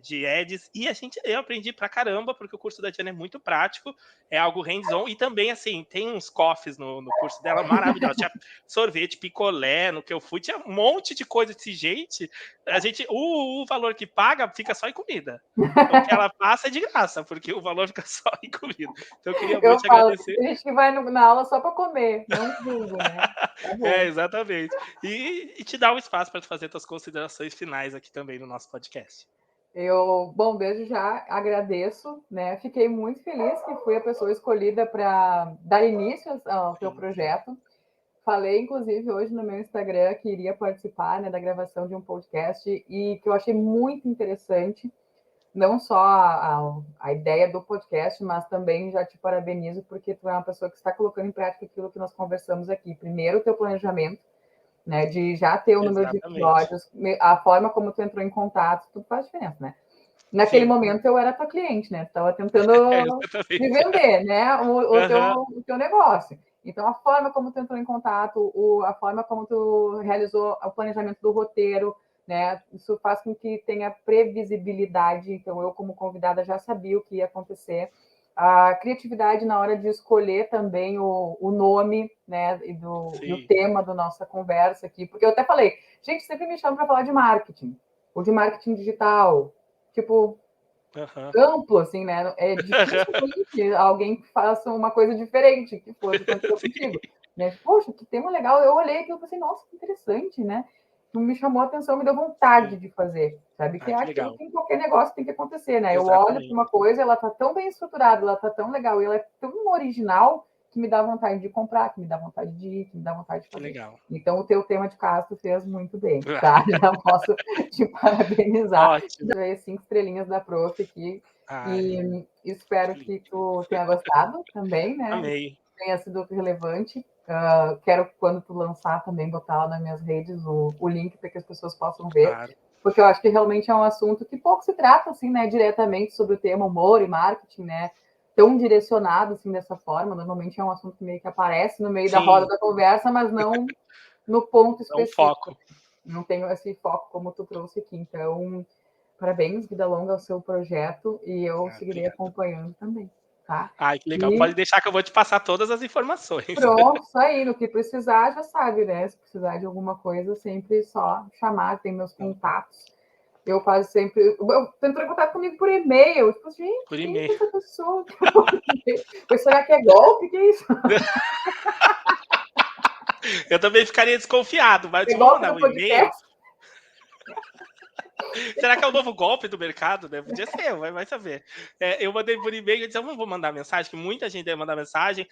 de Ads. E eu aprendi pra caramba, porque o curso da Diana é muito prático, é algo hands-on. E também, assim, tem uns coffees no curso dela maravilhosos. Tinha sorvete, picolé, no que eu fui, tinha um monte de coisa desse jeito. O valor que paga fica só em comida. Então, o que ela passa é de graça, porque o valor fica só em comida. Então, eu queria muito te agradecer. A gente vai na aula só para comer, não tudo, né? Tá exatamente. E te dar um espaço para fazer suas considerações finais aqui também no nosso podcast. Desde já agradeço, né? Fiquei muito feliz que fui a pessoa escolhida para dar início ao teu projeto. Falei, inclusive, hoje no meu Instagram que iria participar, né, da gravação de um podcast e que eu achei muito interessante, não só a ideia do podcast, mas também já te parabenizo porque tu é uma pessoa que está colocando em prática aquilo que nós conversamos aqui. Primeiro, o teu planejamento, né, de já ter o número de episódios, a forma como tu entrou em contato, tudo faz diferença, né? Naquele momento eu era tua cliente, né? Estava tentando me vender, né? O teu negócio. Então, a forma como tu entrou em contato, a forma como tu realizou o planejamento do roteiro, né? Isso faz com que tenha previsibilidade. Então, eu, como convidada, já sabia o que ia acontecer. A criatividade na hora de escolher também o nome, né? E o tema da nossa conversa aqui. Porque eu até falei, gente, sempre me chama para falar de marketing, ou de marketing digital. Tipo, amplo, assim, né? É difícil alguém que faça uma coisa diferente, que foi o que aconteceu contigo. Né? Poxa, que tema legal. Eu olhei aquilo e pensei, nossa, que interessante, né? Me chamou a atenção, me deu vontade de fazer, sabe? Que é aquilo que em qualquer negócio tem que acontecer, né? Eu olho para uma coisa, ela tá tão bem estruturada, ela tá tão legal, e ela é tão original que me dá vontade de comprar, que me dá vontade de ir, que me dá vontade de fazer. Legal. Então, o teu tema de casa tu fez muito bem, tá? Já posso te parabenizar. Ótimo. 5 estrelinhas da Prof aqui. E espero que tu tenha gostado também, né? Amei. Tenha sido relevante. Quero, quando tu lançar, também botar lá nas minhas redes o link para que as pessoas possam ver. Claro. Porque eu acho que realmente é um assunto que pouco se trata, assim, né? Diretamente sobre o tema humor e marketing, né? Tão direcionado, assim, dessa forma. Normalmente é um assunto que meio que aparece no meio da roda da conversa, mas não no ponto específico. É um foco. não tenho esse foco como tu trouxe aqui. Então, parabéns, vida longa ao seu projeto, e eu seguirei Obrigado. acompanhando também, tá? Ai, que legal. E Pode deixar que eu vou te passar todas as informações. pronto, isso aí, no que precisar, já sabe, né? Se precisar de alguma coisa, sempre só chamar, tem meus contatos. Eu quase sempre. Eu tento contato comigo por e-mail. Tipo, gente, Por quem é e-mail. essa pessoa? Pois será que é golpe? Que é isso? Eu também ficaria desconfiado, mas É tipo, vou golpe mandar do um e-mail. podcast? Será que é o novo golpe do mercado, né? Podia ser, vai saber. Eu mandei por e-mail e disse, vou mandar mensagem, que muita gente deve mandar mensagem.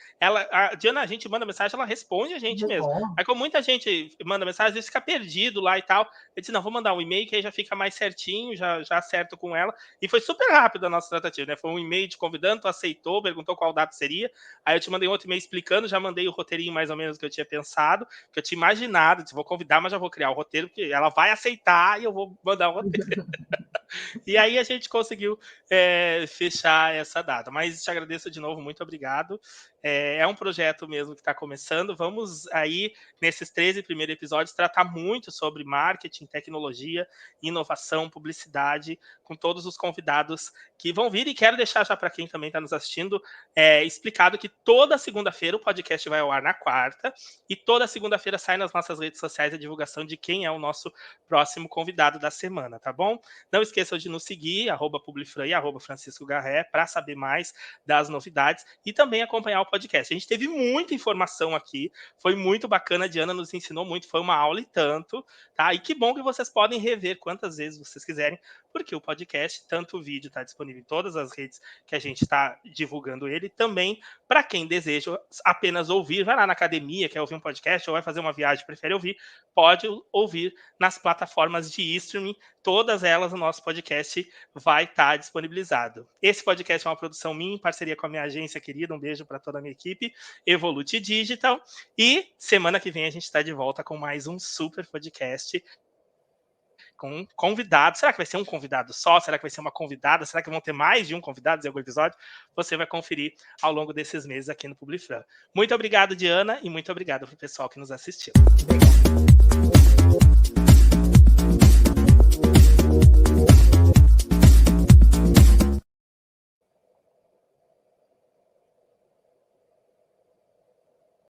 A Diana, a gente manda mensagem, ela responde a gente mesmo. Responde. Aí, como muita gente manda mensagem, às vezes fica perdido lá e tal. Eu disse, não, vou mandar um e-mail, que aí já fica mais certinho, já acerto com ela. E foi super rápido a nossa tratativa, né? Foi um e-mail te convidando, tu aceitou, perguntou qual data seria. Aí eu te mandei outro e-mail explicando, já mandei o roteirinho mais ou menos que eu tinha pensado, que eu tinha imaginado. Disse, vou convidar, mas já vou criar o roteiro, porque ela vai aceitar e eu vou mandar o roteiro. E aí a gente conseguiu fechar essa data. Mas te agradeço de novo, muito obrigado. É um projeto mesmo que está começando. Vamos aí, nesses 13 primeiros episódios, tratar muito sobre marketing, tecnologia, inovação, publicidade, com todos os convidados que vão vir. E quero deixar já para quem também está nos assistindo, explicado que toda segunda-feira o podcast vai ao ar na quarta, e toda segunda-feira sai nas nossas redes sociais a divulgação de quem é o nosso próximo convidado da semana, tá bom? Não esqueçam de nos seguir, @publifran e @Francisco Garré, para saber mais das novidades e também acompanhar o podcast. A gente teve muita informação aqui, foi muito bacana, a Diana nos ensinou muito, foi uma aula e tanto, tá? E que bom que vocês podem rever quantas vezes vocês quiserem, porque o podcast, tanto o vídeo está disponível em todas as redes que a gente está divulgando ele, também para quem deseja apenas ouvir, vai lá na academia, quer ouvir um podcast ou vai fazer uma viagem, prefere ouvir, pode ouvir nas plataformas de streaming, todas elas o nosso podcast vai estar disponibilizado. Esse podcast é uma produção minha, em parceria com a minha agência querida, um beijo para toda a minha equipe, Evolute Digital, e semana que vem a gente está de volta com mais um super podcast com um convidado. Será que vai ser um convidado só? Será que vai ser uma convidada? Será que vão ter mais de um convidado em algum episódio? Você vai conferir ao longo desses meses aqui no Publifran. Muito obrigado, Diana, e muito obrigado para o pessoal que nos assistiu. Obrigada.